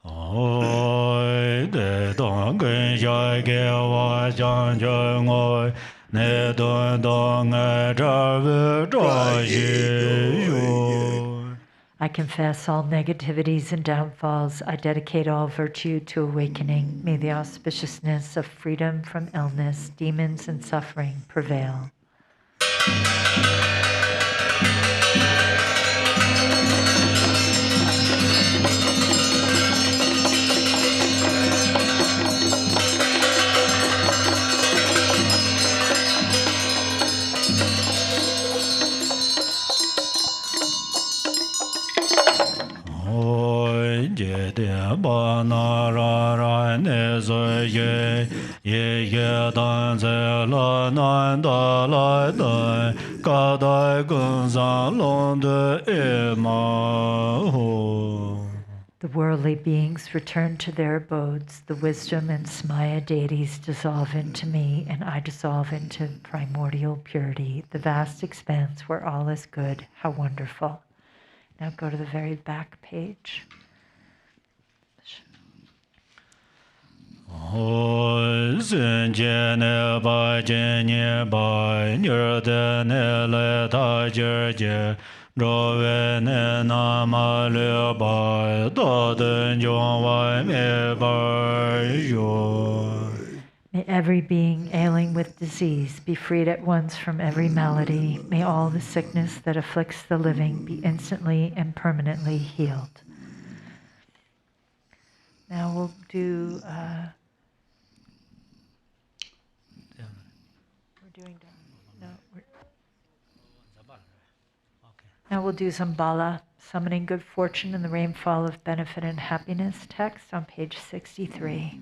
Oi de dong gen jai ge wa chan cheng oi ne don dong e tra ve tra yi yu. I confess all negativities and downfalls. I dedicate all virtue to awakening. May the auspiciousness of freedom from illness, demons, and suffering prevail. Je de ba na ra ra ne zo ye ye ye dan ze la nan da la da ka da gun za long de e ma ho. The worldly beings return to their abodes. The wisdom and Smaya deities dissolve into me, and I dissolve into primordial purity, the vast expanse where all is good. How wonderful. Now go to the very back page. Ho sun je ne ba je ne ba nyur de ne le ta je je ro ve ne na ma le ba da den jong wa me ba yo. May every being ailing with disease be freed at once from every malady. May all the sickness that afflicts the living be instantly and permanently healed. Now we'll do... Now we'll do Zambala, summoning good fortune and the rainfall of benefit and happiness, text on page 63.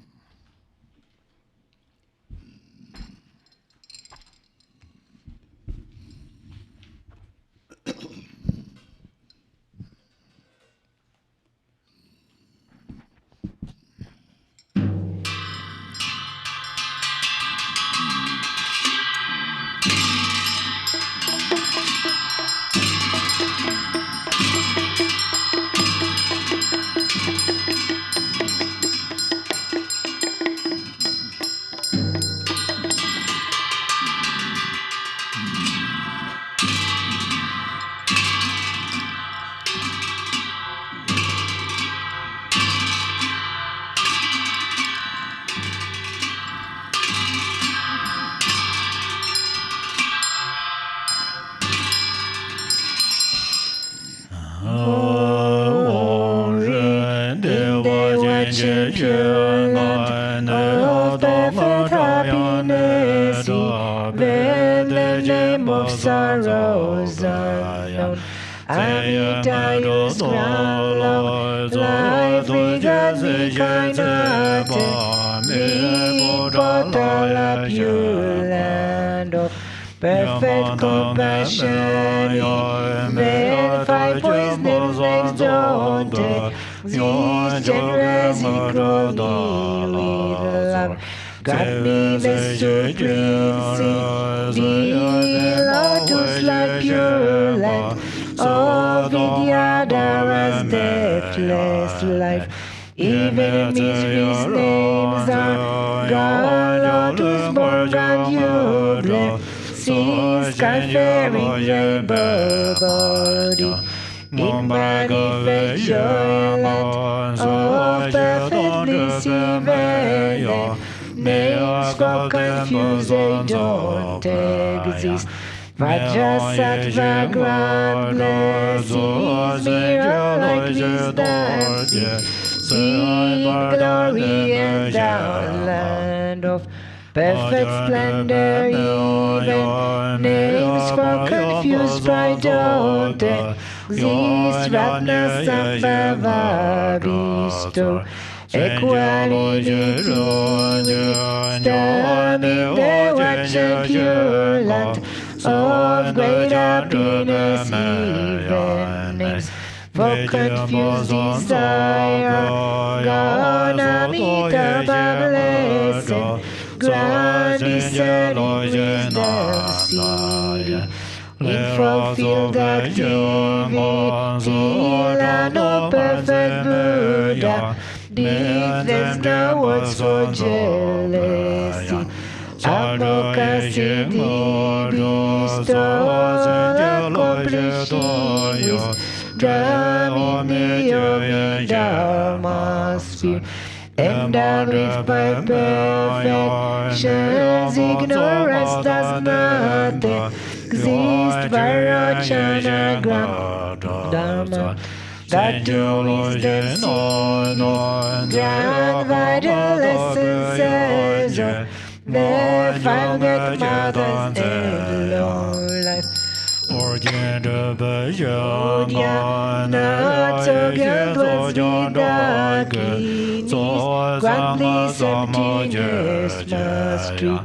Sorrows unknown. Avita's crown love, life freedom incarnate, the portal of pure land of perfect compassion, verified poisonous flames daunted, seas generous equally with love. God be the supreme sea, be lotus like pure land, all endless life. Even in misery's names are gone, Lord, who's born God, you bless. See sky-faring rainbow body, in manifest joy land of perfect bliss even. Names got confused, they don't exist. Vajrasattva grand blessings, mirror like wisdom, see glory and down land of perfect splendor even. Names for confused pride don't exist. Ratna Sambhava bestow equality, stunning the watch and pure land of great happiness even. Names for confused desire, Ganamita blessed, grand discerning wisdom seed, in fulfilled activity, land of perfect Buddha, deep there's no words for jealousy. Advocacy bestow accomplishing wisdom in the yogi dharma sphere, endowed with by perfections. Ignorance does not exist. Vairocana grand dharma, that to wisdom seed, grand vital essences. The five great mothers and long life. Not so good was without knees, grant please emptiness mastery.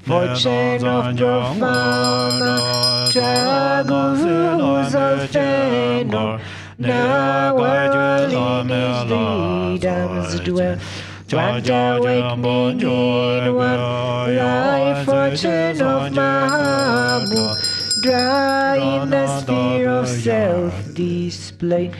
Fortune of profound struggles of tenor, now whirl in his freedoms dwell. Grant awakening in one life, fortune of Mahamu, dry in the sphere of self-display.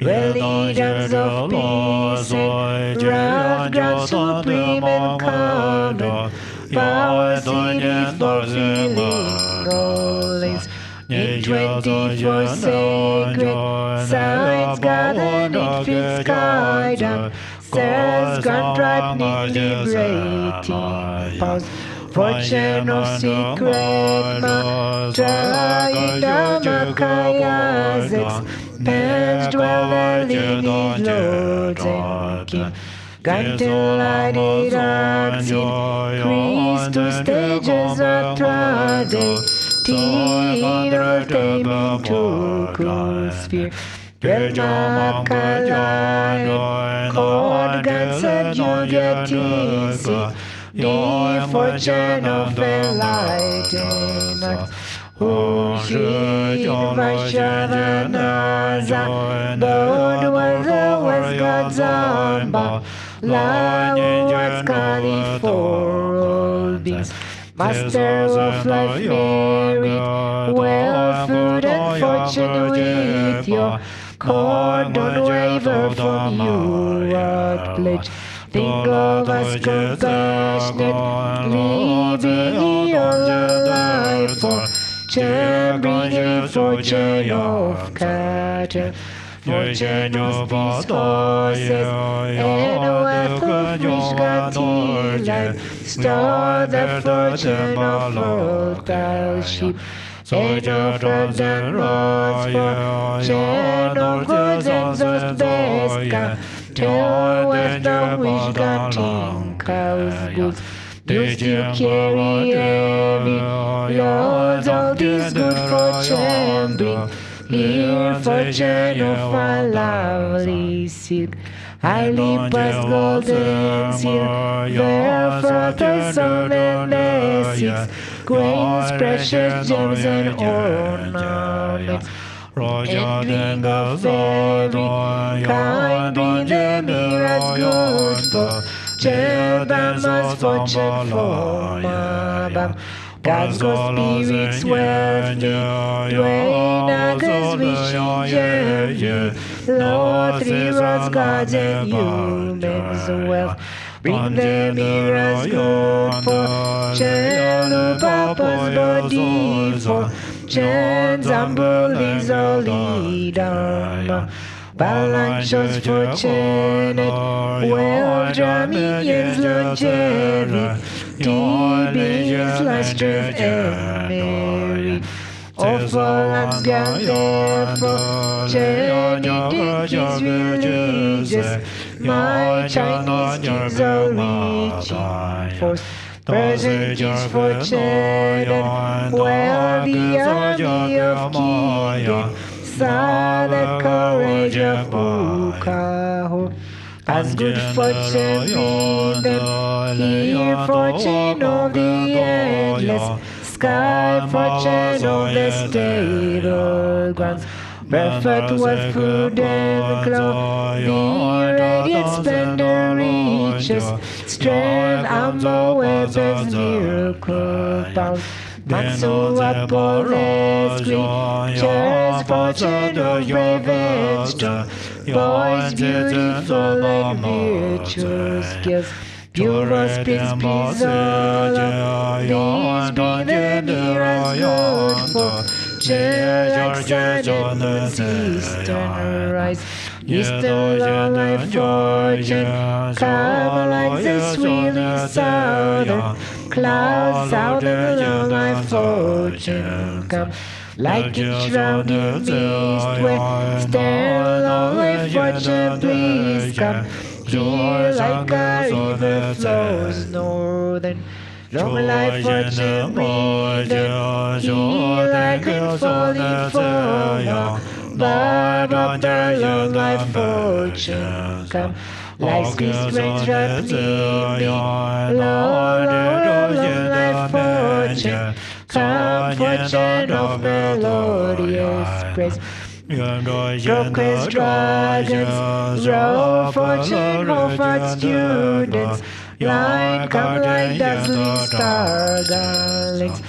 Religions of peace and wrath, grant supreme and common powers in fulfilling all ends. In 24 sacred signs gathered in fifth guidance, cells grant ripening, liberating powers. Fortune of secret mantra in Dhammacaya's expanse, dwell the lineage lords and kings. Guided lighted arts increase, 2 stages are trodden, teen or taming to cool sphere. Dhammakalaya, chord God said you get easy, the fortune of enlightenment. Uji Vaishnavanaza, Lord was always God's Amba, love was Kali for all beings. Master of life, merit, wealth, food and fortune with your cord, don't waver from you at pledge. Think of us compassionate, living your life for bringing fortune of cattle, fortune of peace horses, and wealth of rich ganti life. Store the fortune of fertile sheep, and of floods and rods, fortune of goods and exhaust best can tell wealth of which ganting cows goods. You still carry heavy loads, all this good fortune bring. Here fortune of a lovely silk, highly pressed golden silver, fertile soul and basics, grains, precious gems and ornaments. And ring of every kind, bring the mirrors good for Dhamma's fortune for Mabam. God's good spirits wealthy, dwaying others wishing journey, Lord, three worlds, gods and humans, wealth. Bring them here as good fortune, who papa's body for chance, unbeliefs, holy dharma. Balanchos fortunate, well, Dramians longevity, beings life, strength, and merit. Of all lands gathered for charity, kings religious, my Chinese kings all reaching force. Present is fortune, well, the army of kingdom, silent courage of Puja. As good fortune be them, here fortune of the endless sky, fortune of the stable grounds. Barefoot with food and cloth, the radiant splendor reaches, strength, ammo, weapons, miracle powers. Manso Apollo's creatures, fortune of brave and strong, boys beautiful and virtuous skills. Pure spirits, please all, these bring them here as good for cheer, like sun and eastern rise. Eastern law like fortune, come like the swirling southern clouds, southern law like fortune, come like each rounding mist, where stern law like fortune, please come. Here like a river flows northern, long like fortune breather. Here like a falling fall, barb of the long like fortune come. Like squeezed rains rapidly, long, long, long like fortune come. Fortune of melodious praise. Crocus dragons, roll fortune, Hofart students, line come like dazzling star darlings.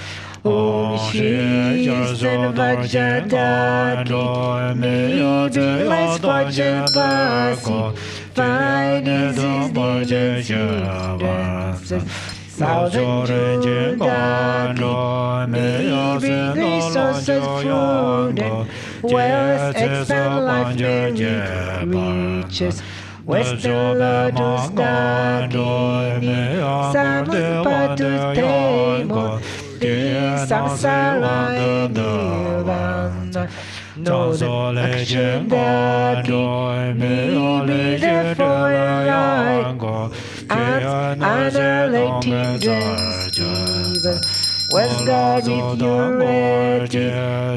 Om Shri and Vajradhani, maybe like fortune passing, fine is his hindrances. Southern Judani, may bring resources, food and wealth, expand life, many riches. Western Lotus Dagini, Salmon Patus Table, Samsara in Nirvana. Northern Action Dagi, maybe the foreign light, and annihilating dreams. West God, if you're ready,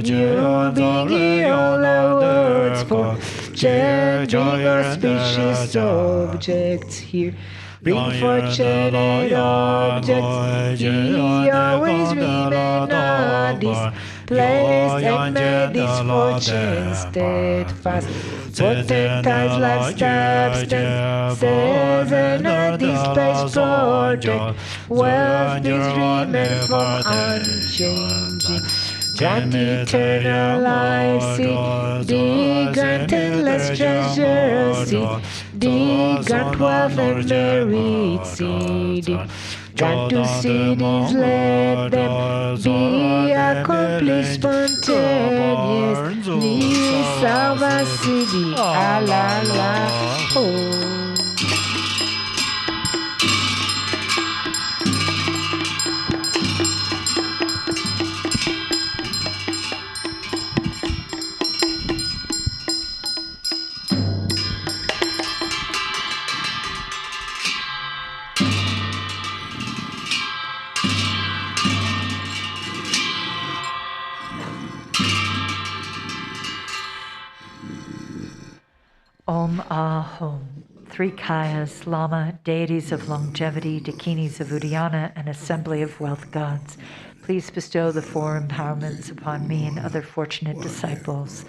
you'll be here all our words for changing auspicious objects here. Bring fortunate objects, ye always remain on this place, and may this fortune steadfast. Potentize like substance, says another this place project, wealth is remain from unchanging. Grant eternal life, seed, grant endless treasure, seed, grant wealth and merit, seed. Grant to cities, let them be accomplished spontaneously. Salva City, ala la, oh. Om Ahom. Three Kayas, Lama, deities of longevity, dakinis of Uddiyana, and assembly of wealth gods, please bestow the four empowerments upon me and other fortunate disciples.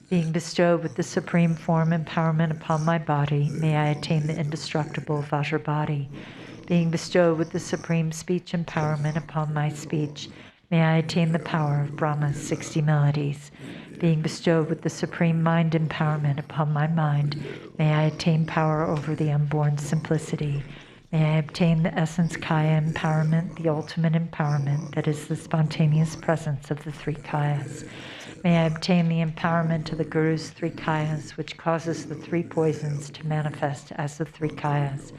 Being bestowed with the supreme form empowerment upon my body, may I attain the indestructible Vajra body. Being bestowed with the supreme speech empowerment upon my speech, May I attain the power of Brahma's 60 melodies. Being bestowed with the supreme mind empowerment upon my mind, may I attain power over the unborn simplicity. May I obtain the essence kaya empowerment, the ultimate empowerment that is the spontaneous presence of the three kayas. May I obtain the empowerment of the Guru's three kayas, which causes the three poisons to manifest as the three kayas.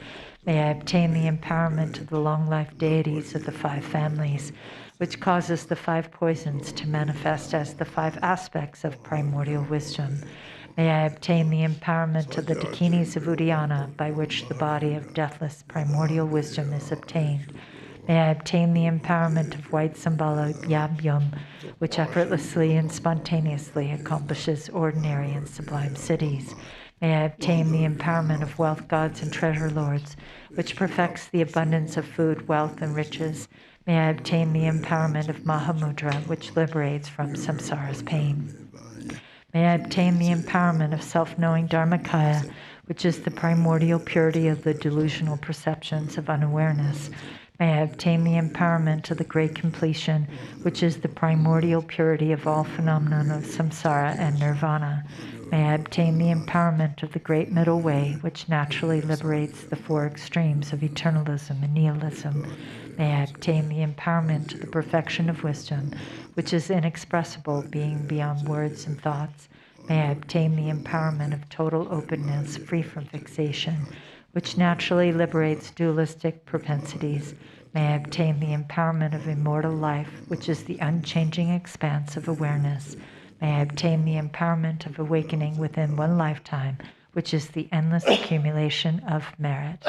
May I obtain the empowerment of the long-life deities of the five families, which causes the five poisons to manifest as the five aspects of primordial wisdom. May I obtain the empowerment of the Dakinis of Uddiyana, by which the body of deathless primordial wisdom is obtained. May I obtain the empowerment of white Sambala Yab-yum, which effortlessly and spontaneously accomplishes ordinary and sublime cities. May I obtain the empowerment of wealth gods and treasure lords, which perfects the abundance of food, wealth, and riches. May I obtain the empowerment of Mahamudra, which liberates from samsara's pain. May I obtain the empowerment of self-knowing Dharmakaya, which is the primordial purity of the delusional perceptions of unawareness. May I obtain the empowerment of the great completion, which is the primordial purity of all phenomena of samsara and nirvana. May I obtain the empowerment of the great middle way, which naturally liberates the four extremes of eternalism and nihilism. May I obtain the empowerment of the perfection of wisdom, which is inexpressible, being beyond words and thoughts. May I obtain the empowerment of total openness, free from fixation, which naturally liberates dualistic propensities. May I obtain the empowerment of immortal life, which is the unchanging expanse of awareness. May I obtain the empowerment of awakening within one lifetime, which is the endless accumulation of merit.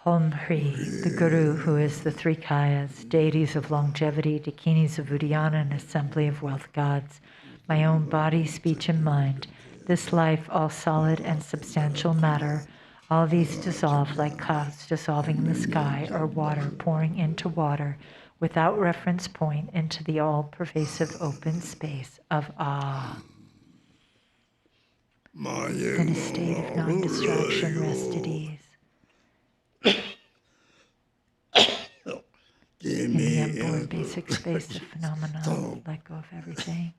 Om Hri, the Guru, who is the three kayas, deities of longevity, dakinis of Uddiyana, and assembly of wealth gods, my own body, speech, and mind, this life, all solid and substantial matter, all these dissolve like clouds dissolving in the sky, or water pouring into water, without reference point, into the all-pervasive open space of Ah. In a state of non-distraction, rest at ease. In the unborn basic space of phenomena, let go of everything.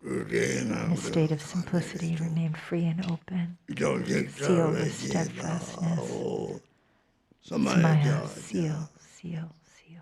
In a state of simplicity, remain free and open. Seal with steadfastness. Smile, seal, seal, seal.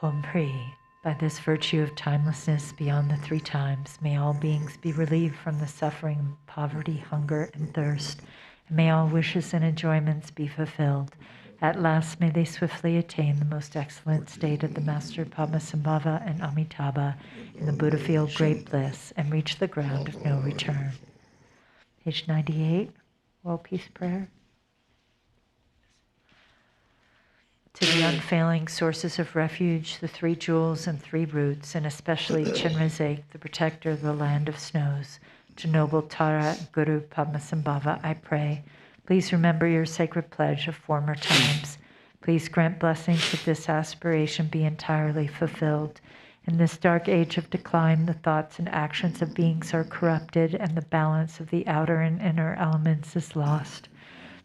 Om Hri, by this virtue of timelessness beyond the three times, may all beings be relieved from the suffering, poverty, hunger, and thirst, and may all wishes and enjoyments be fulfilled. At last may they swiftly attain the most excellent state of the Master Padmasambhava and Amitabha in the Buddha field great bliss, and reach the ground of no return. Page 98, World Peace Prayer. To the unfailing sources of refuge, the three jewels and three roots, and especially Chenrezig, the protector of the land of snows, to noble Tara Guru Padmasambhava, I pray, please remember your sacred pledge of former times. Please grant blessings that this aspiration be entirely fulfilled, In this dark age of decline, the thoughts and actions of beings are corrupted, and the balance of the outer and inner elements is lost.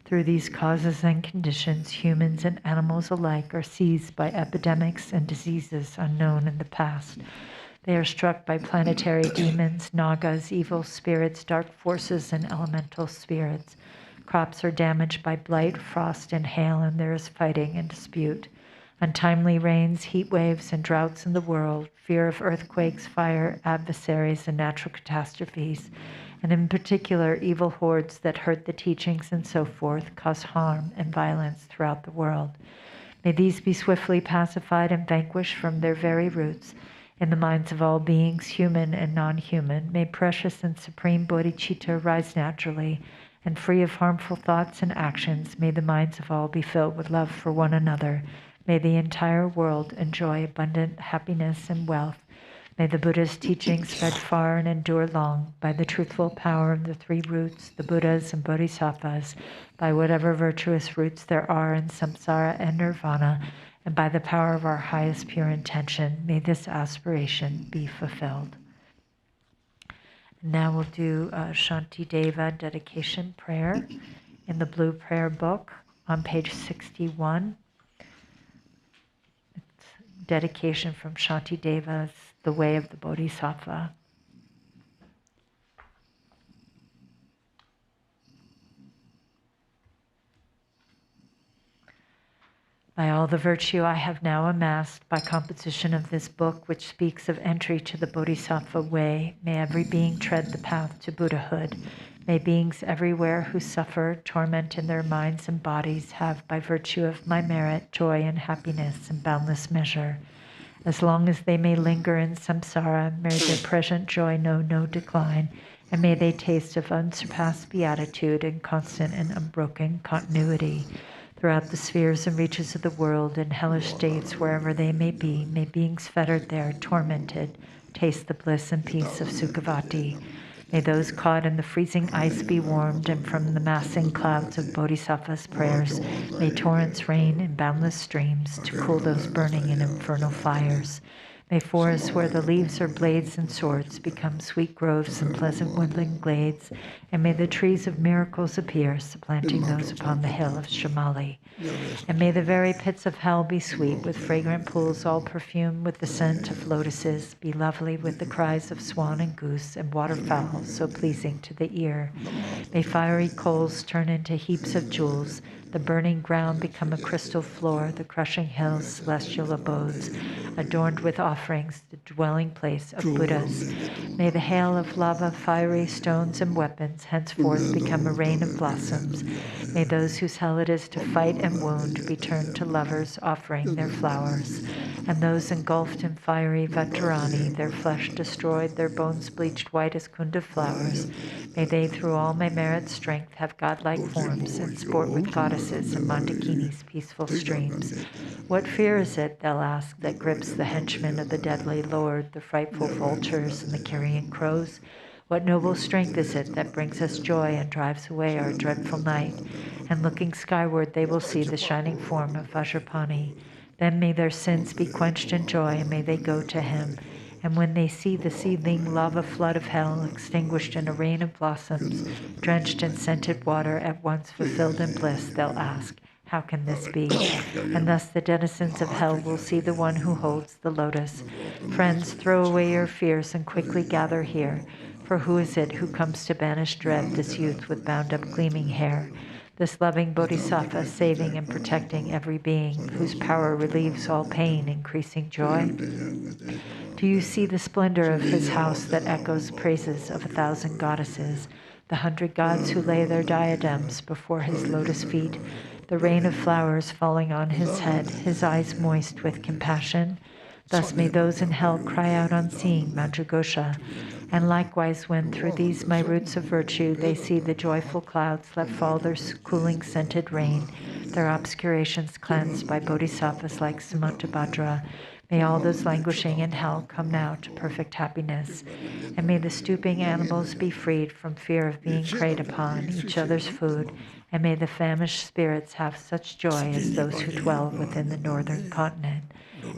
Through these causes and conditions, humans and animals alike are seized by epidemics and diseases unknown in the past. They are struck by planetary demons, nagas, evil spirits, dark forces, and elemental spirits. Crops are damaged by blight, frost, and hail, and there is fighting and dispute. Untimely rains, heat waves, and droughts in the world, fear of earthquakes, fire, adversaries, and natural catastrophes, and in particular evil hordes that hurt the teachings and so forth, cause harm and violence throughout the world. May these be swiftly pacified and vanquished from their very roots. In the minds of all beings, human and non-human, may precious and supreme bodhicitta rise naturally, and free of harmful thoughts and actions, may the minds of all be filled with love for one another. May the entire world enjoy abundant happiness and wealth. May the Buddha's teachings spread far and endure long by the truthful power of the three roots, the Buddhas and Bodhisattvas, by whatever virtuous roots there are in samsara and nirvana, and by the power of our highest pure intention, may this aspiration be fulfilled. Now we'll do Shanti Deva dedication prayer in the blue prayer book on page 61. It's dedication from Shanti Deva's The Way of the Bodhisattva. By all the virtue I have now amassed by composition of this book, which speaks of entry to the Bodhisattva way, may every being tread the path to Buddhahood. May beings everywhere who suffer torment in their minds and bodies have, by virtue of my merit, joy and happiness in boundless measure. As long as they may linger in samsara, may their present joy know no decline, and may they taste of unsurpassed beatitude and constant and unbroken continuity. Throughout the spheres and reaches of the world, in hellish states, wherever they may be, may beings fettered there, tormented, taste the bliss and peace of Sukhavati. May those caught in the freezing ice be warmed, and from the massing clouds of Bodhisattva's prayers, may torrents rain in boundless streams to cool those burning in infernal fires. May forests where the leaves are blades and swords become sweet groves and pleasant woodland glades, and may the trees of miracles appear, supplanting those upon the hill of Shamali. And may the very pits of hell be sweet, with fragrant pools all perfumed with the scent of lotuses, be lovely with the cries of swan and goose and waterfowl, so pleasing to the ear. May fiery coals turn into heaps of jewels, the burning ground become a crystal floor, the crushing hills celestial abodes, adorned with offerings, the dwelling place of Buddhas. May the hail of lava, fiery stones, and weapons henceforth become a rain of blossoms. May those whose hell it is to fight and wound be turned to lovers, offering their flowers. And those engulfed in fiery Vatarani, their flesh destroyed, their bones bleached white as kunda flowers, may they through all my merit strength have godlike forms and sport with goddesses and Mandakini's peaceful streams. What fear is it, they'll ask, that grips the henchmen of the deadly lord, the frightful vultures and the carrion crows? What noble strength is it that brings us joy and drives away our dreadful night? And looking skyward, they will see the shining form of Vajrapani. Then may their sins be quenched in joy, and may they go to him. And when they see the seething lava flood of hell extinguished in a rain of blossoms, drenched in scented water, at once fulfilled in bliss, they'll ask, how can this be? And thus the denizens of hell will see the one who holds the lotus. Friends, throw away your fears and quickly gather here. For who is it who comes to banish dread, this youth with bound-up gleaming hair? This loving bodhisattva, saving and protecting every being, whose power relieves all pain, increasing joy? Do you see the splendor of his house that echoes praises of 1,000 goddesses, the 100 gods who lay their diadems before his lotus feet, the rain of flowers falling on his head, his eyes moist with compassion? Thus may those in hell cry out on seeing Mandragosha. And likewise, when through these my roots of virtue they see the joyful clouds let fall their cooling scented rain, their obscurations cleansed by bodhisattvas like Samantabhadra, may all those languishing in hell come now to perfect happiness. And may the stooping animals be freed from fear of being preyed upon, each other's food, and may the famished spirits have such joy as those who dwell within the northern continent.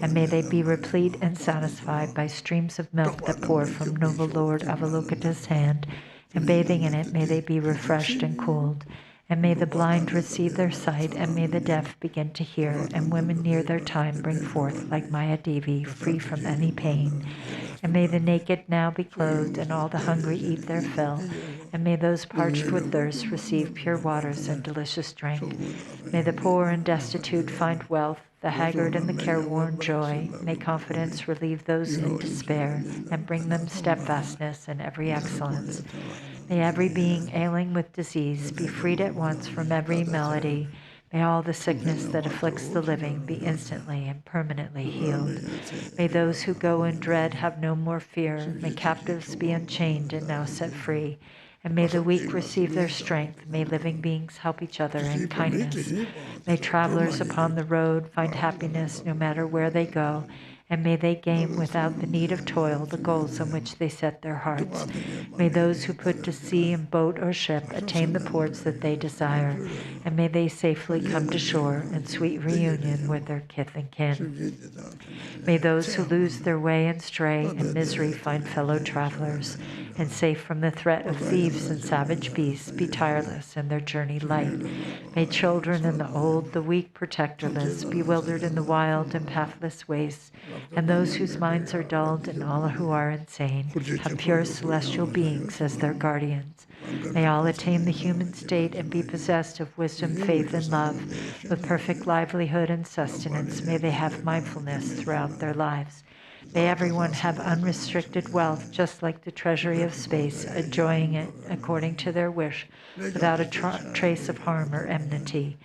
and may they be replete and satisfied by streams of milk that pour from noble Lord Avalokita's hand, and bathing in it may they be refreshed and cooled. And may the blind receive their sight, and may the deaf begin to hear, and women near their time bring forth like Maya Devi, free from any pain. And may the naked now be clothed, and all the hungry eat their fill. And may those parched with thirst receive pure waters and delicious drink. May the poor and destitute find wealth, the haggard and the careworn joy. May confidence relieve those in despair, and bring them steadfastness and every excellence. May every being ailing with disease be freed at once from every malady. May all the sickness that afflicts the living be instantly and permanently healed. May those who go in dread have no more fear. May captives be unchained and now set free. And may the weak receive their strength. May living beings help each other in kindness. May travelers upon the road find happiness no matter where they go. And may they gain without the need of toil the goals on which they set their hearts. May those who put to sea in boat or ship attain the ports that they desire, and may they safely come to shore in sweet reunion with their kith and kin. May those who lose their way and stray in misery find fellow travelers, and safe from the threat of thieves and savage beasts be tireless in their journey light. May children and the old, the weak protectorless, bewildered in the wild and pathless wastes, and those whose minds are dulled and all who are insane have pure celestial beings as their guardians. May all attain the human state and be possessed of wisdom, faith, and love. With perfect livelihood and sustenance, may they have mindfulness throughout their lives. May everyone have unrestricted wealth, just like the treasury of space, enjoying it according to their wish, without a trace of harm or enmity.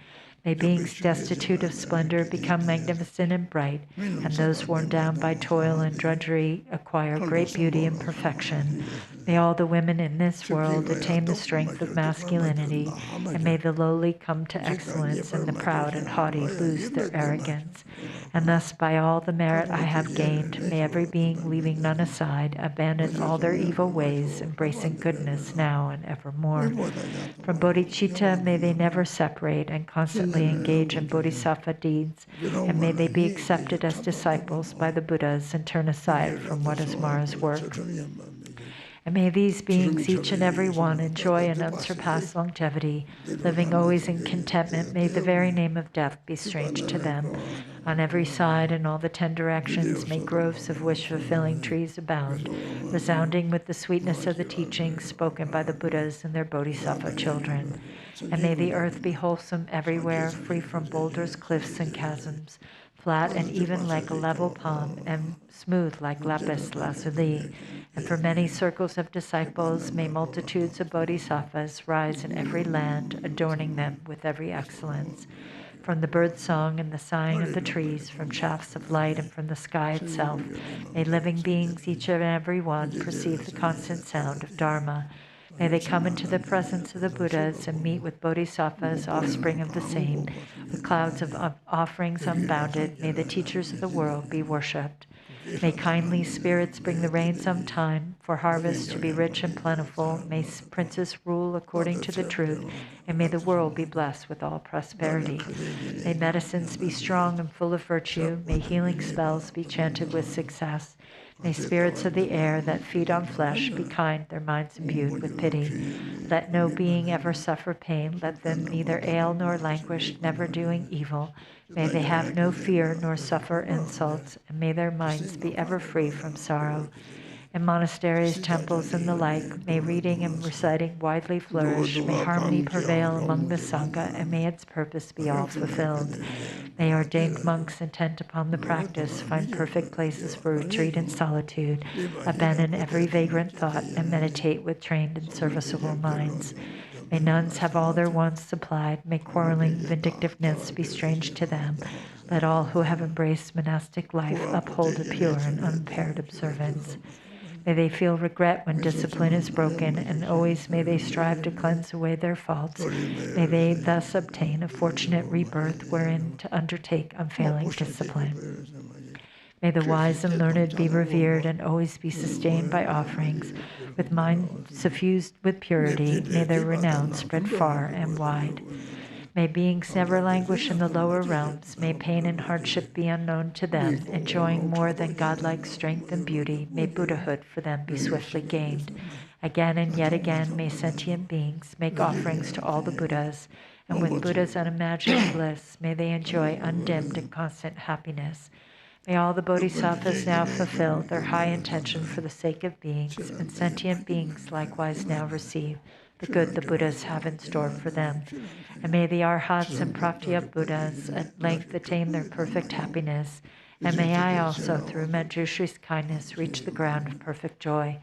May beings destitute of splendor become magnificent and bright, and those worn down by toil and drudgery acquire great beauty and perfection. May all the women in this world attain the strength of masculinity, and may the lowly come to excellence, and the proud and haughty lose their arrogance. And thus, by all the merit I have gained, may every being, leaving none aside, abandon all their evil ways, embracing goodness now and evermore. From bodhicitta, may they never separate, and constantly engage in bodhisattva deeds, and may they be accepted as disciples by the Buddhas and turn aside from what is Mara's work. And may these beings, each and every one, enjoy an unsurpassed longevity, living always in contentment. May the very name of death be strange to them. On every side, in all the 10 directions, may groves of wish-fulfilling trees abound, resounding with the sweetness of the teachings spoken by the Buddhas and their bodhisattva children. And may the earth be wholesome everywhere, free from boulders, cliffs, and chasms, flat and even like a level palm, and smooth like lapis lazuli. And for many circles of disciples, may multitudes of bodhisattvas rise in every land, adorning them with every excellence. From the bird song and the sighing of the trees, from shafts of light and from the sky itself, may living beings, each and every one, perceive the constant sound of Dharma. May they come into the presence of the Buddhas and meet with bodhisattvas, offspring of the same, with clouds of offerings unbounded. May the teachers of the world be worshipped. May kindly spirits bring the rains on time, for harvests to be rich and plentiful. May princes rule according to the truth, and may the world be blessed with all prosperity. May medicines be strong and full of virtue. May healing spells be chanted with success. May spirits of the air that feed on flesh be kind, their minds imbued with pity. Let no being ever suffer pain. Let them neither ail nor languish, never doing evil. May they have no fear nor suffer insults, and may their minds be ever free from sorrow. In monasteries, temples, and the like, may reading and reciting widely flourish. May harmony prevail among the Sangha, and may its purpose be all fulfilled. May ordained monks intent upon the practice find perfect places for retreat and solitude, abandon every vagrant thought, and meditate with trained and serviceable minds. May nuns have all their wants supplied. May quarreling vindictiveness be strange to them. Let all who have embraced monastic life uphold a pure and unimpaired observance. May they feel regret when discipline is broken, and always may they strive to cleanse away their faults. May they thus obtain a fortunate rebirth wherein to undertake unfailing discipline. May the wise and learned be revered and always be sustained by offerings. With mind suffused with purity, may their renown spread far and wide. May beings never languish in the lower realms. May pain and hardship be unknown to them. Enjoying more than godlike strength and beauty, may Buddhahood for them be swiftly gained. Again and yet again may sentient beings make offerings to all the Buddhas, and with Buddha's unimagined bliss, may they enjoy undimmed and constant happiness. May all the bodhisattvas now fulfill their high intention for the sake of beings, and sentient beings likewise now receive the good the Buddhas have in store for them. And may the Arhats and Pratyab Buddhas at length attain their perfect happiness. And may I also, through Manjushri's kindness, reach the ground of perfect joy,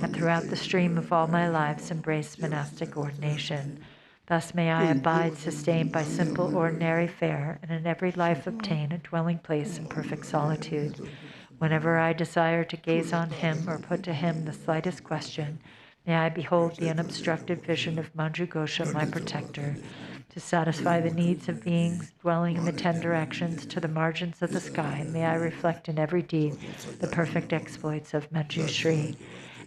and throughout the stream of all my lives embrace monastic ordination. Thus may I abide sustained by simple ordinary fare, and in every life obtain a dwelling place in perfect solitude. Whenever I desire to gaze on him or put to him the slightest question, may I behold the unobstructed vision of Manjughosha, my protector, to satisfy the needs of beings dwelling in the 10 directions to the margins of the sky. May I reflect in every deed the perfect exploits of Manjushri.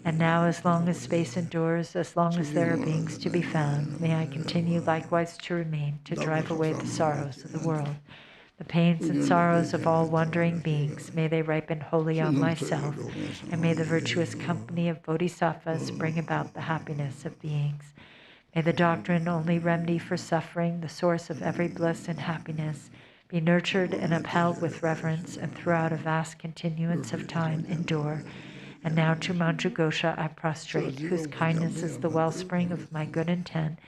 And now, as long as space endures, as long as there are beings to be found, may I continue likewise to remain, to drive away the sorrows of the world. The pains and sorrows of all wandering beings, may they ripen wholly on myself, and may the virtuous company of bodhisattvas bring about the happiness of beings. May the doctrine, only remedy for suffering, the source of every bliss and happiness, be nurtured and upheld with reverence, and throughout a vast continuance of time endure. And now to Manjughosha I prostrate, whose kindness is the wellspring of my good intent.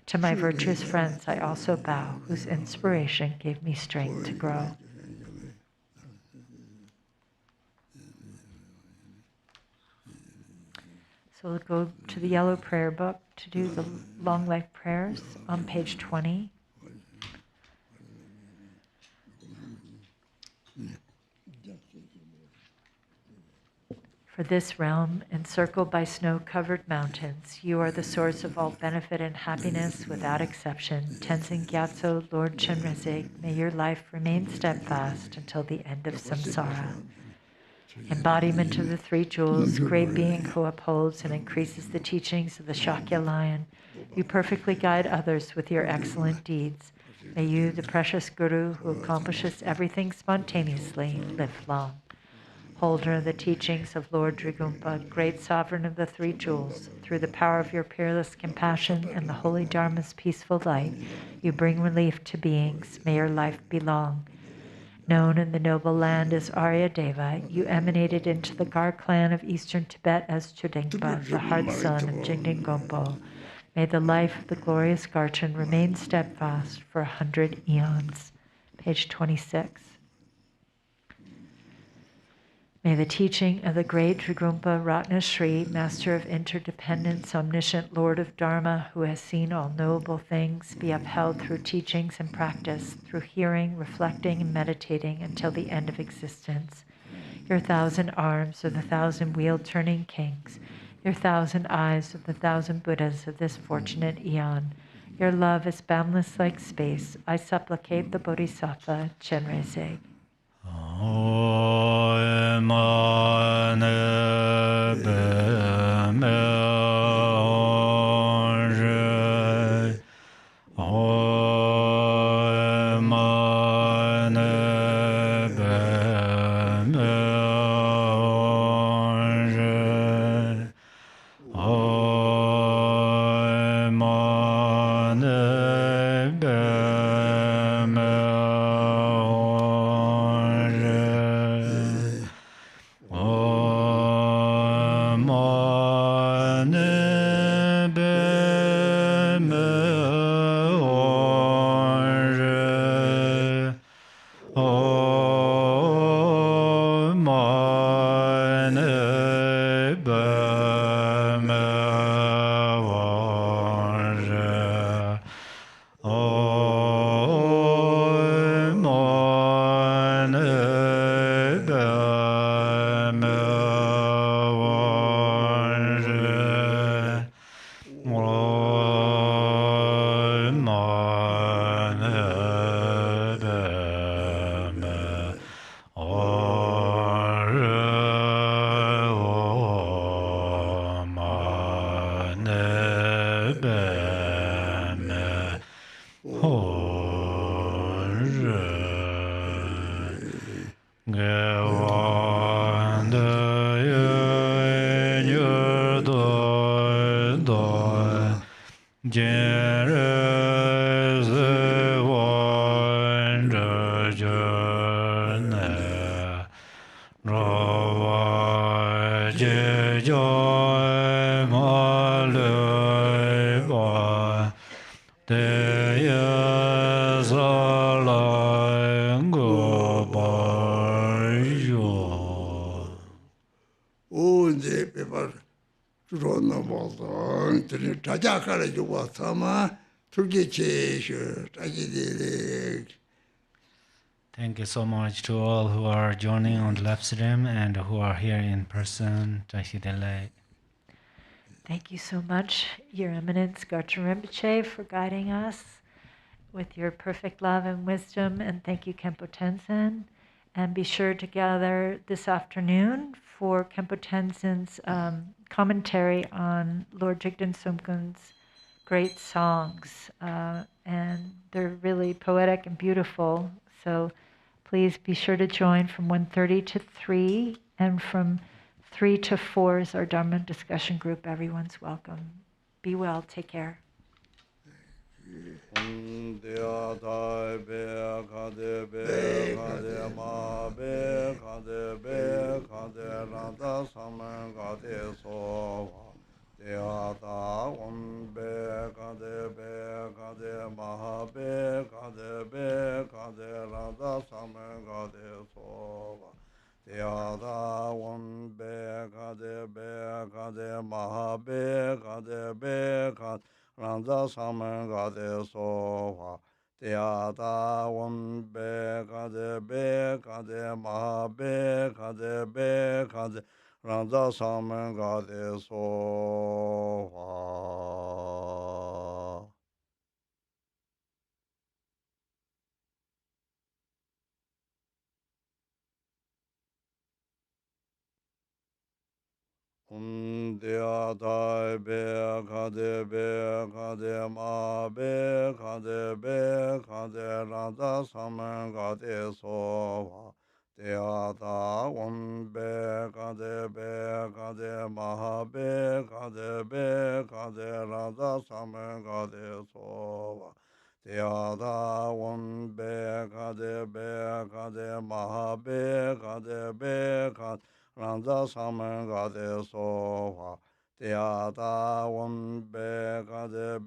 To my virtuous friends I also bow, whose inspiration gave me strength to grow. So we'll go to the yellow prayer book to do the long life prayers on page 20. For this realm, encircled by snow-covered mountains, you are the source of all benefit and happiness without exception. Tenzin Gyatso, Lord Chenrezig, may your life remain steadfast until the end of samsara. Embodiment of the 3 jewels, great being who upholds and increases the teachings of the Shakya lion, you perfectly guide others with your excellent deeds. May you, the precious Guru who accomplishes everything spontaneously, live long. Holder of the teachings of Lord Drigumpa, great sovereign of the 3 jewels, through the power of your peerless compassion and the holy Dharma's peaceful light, you bring relief to beings. May your life be long. Known in the noble land as Arya Deva, you emanated into the Gar clan of eastern Tibet as Chudingpa, the heart son of Jigden Gompo. May the life of the glorious Garchen remain steadfast for 100 eons. Page 26. May the teaching of the great Trigumpa Ratna Shri, Master of Interdependence, Omniscient Lord of Dharma, who has seen all knowable things, be upheld through teachings and practice, through hearing, reflecting, and meditating until the end of existence. Your 1,000 arms are the 1,000 wheel-turning kings, your 1,000 eyes are the 1,000 Buddhas of this fortunate eon. Your love is boundless like space. I supplicate the Bodhisattva Chenrezig. Oh. Jeres one jane Rava jejoy maleva Deya salango bayo Onde pepa 주로는 뭐도 들이 다자가래 주고 삼아 turgeche tajidele. Thank you so much to all who are joining on the live stream and who are here in person. Tashidele. Thank you so much, Your Eminence Garchen Rinpoche, for guiding us with your perfect love and wisdom. And thank you, Khenpo Tenzin. And be sure to gather this afternoon for Khenpo Tenzin's commentary on Lord Jigden Sumkun's great songs. And they're really poetic and beautiful. So please be sure to join from 1:30 to 3, and from 3 to 4 is our Dharma discussion group. Everyone's welcome. Be well. Take care. Yada one be kade mahabe kade be kade randa saman kade soha. Yada one be kade mahabe kade be kade randa saman kade soha. Dea dai be kade ma be kade rada saman kade soha. Dea da one be kade ma be kade rada saman kade soha. Dea da one be kade ma be kade Randa saman gade soha. Dea da one be kade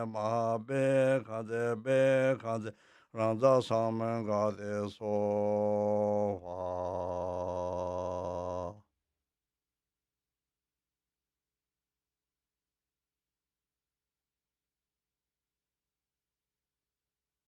ma be kade Randa saman gade soha.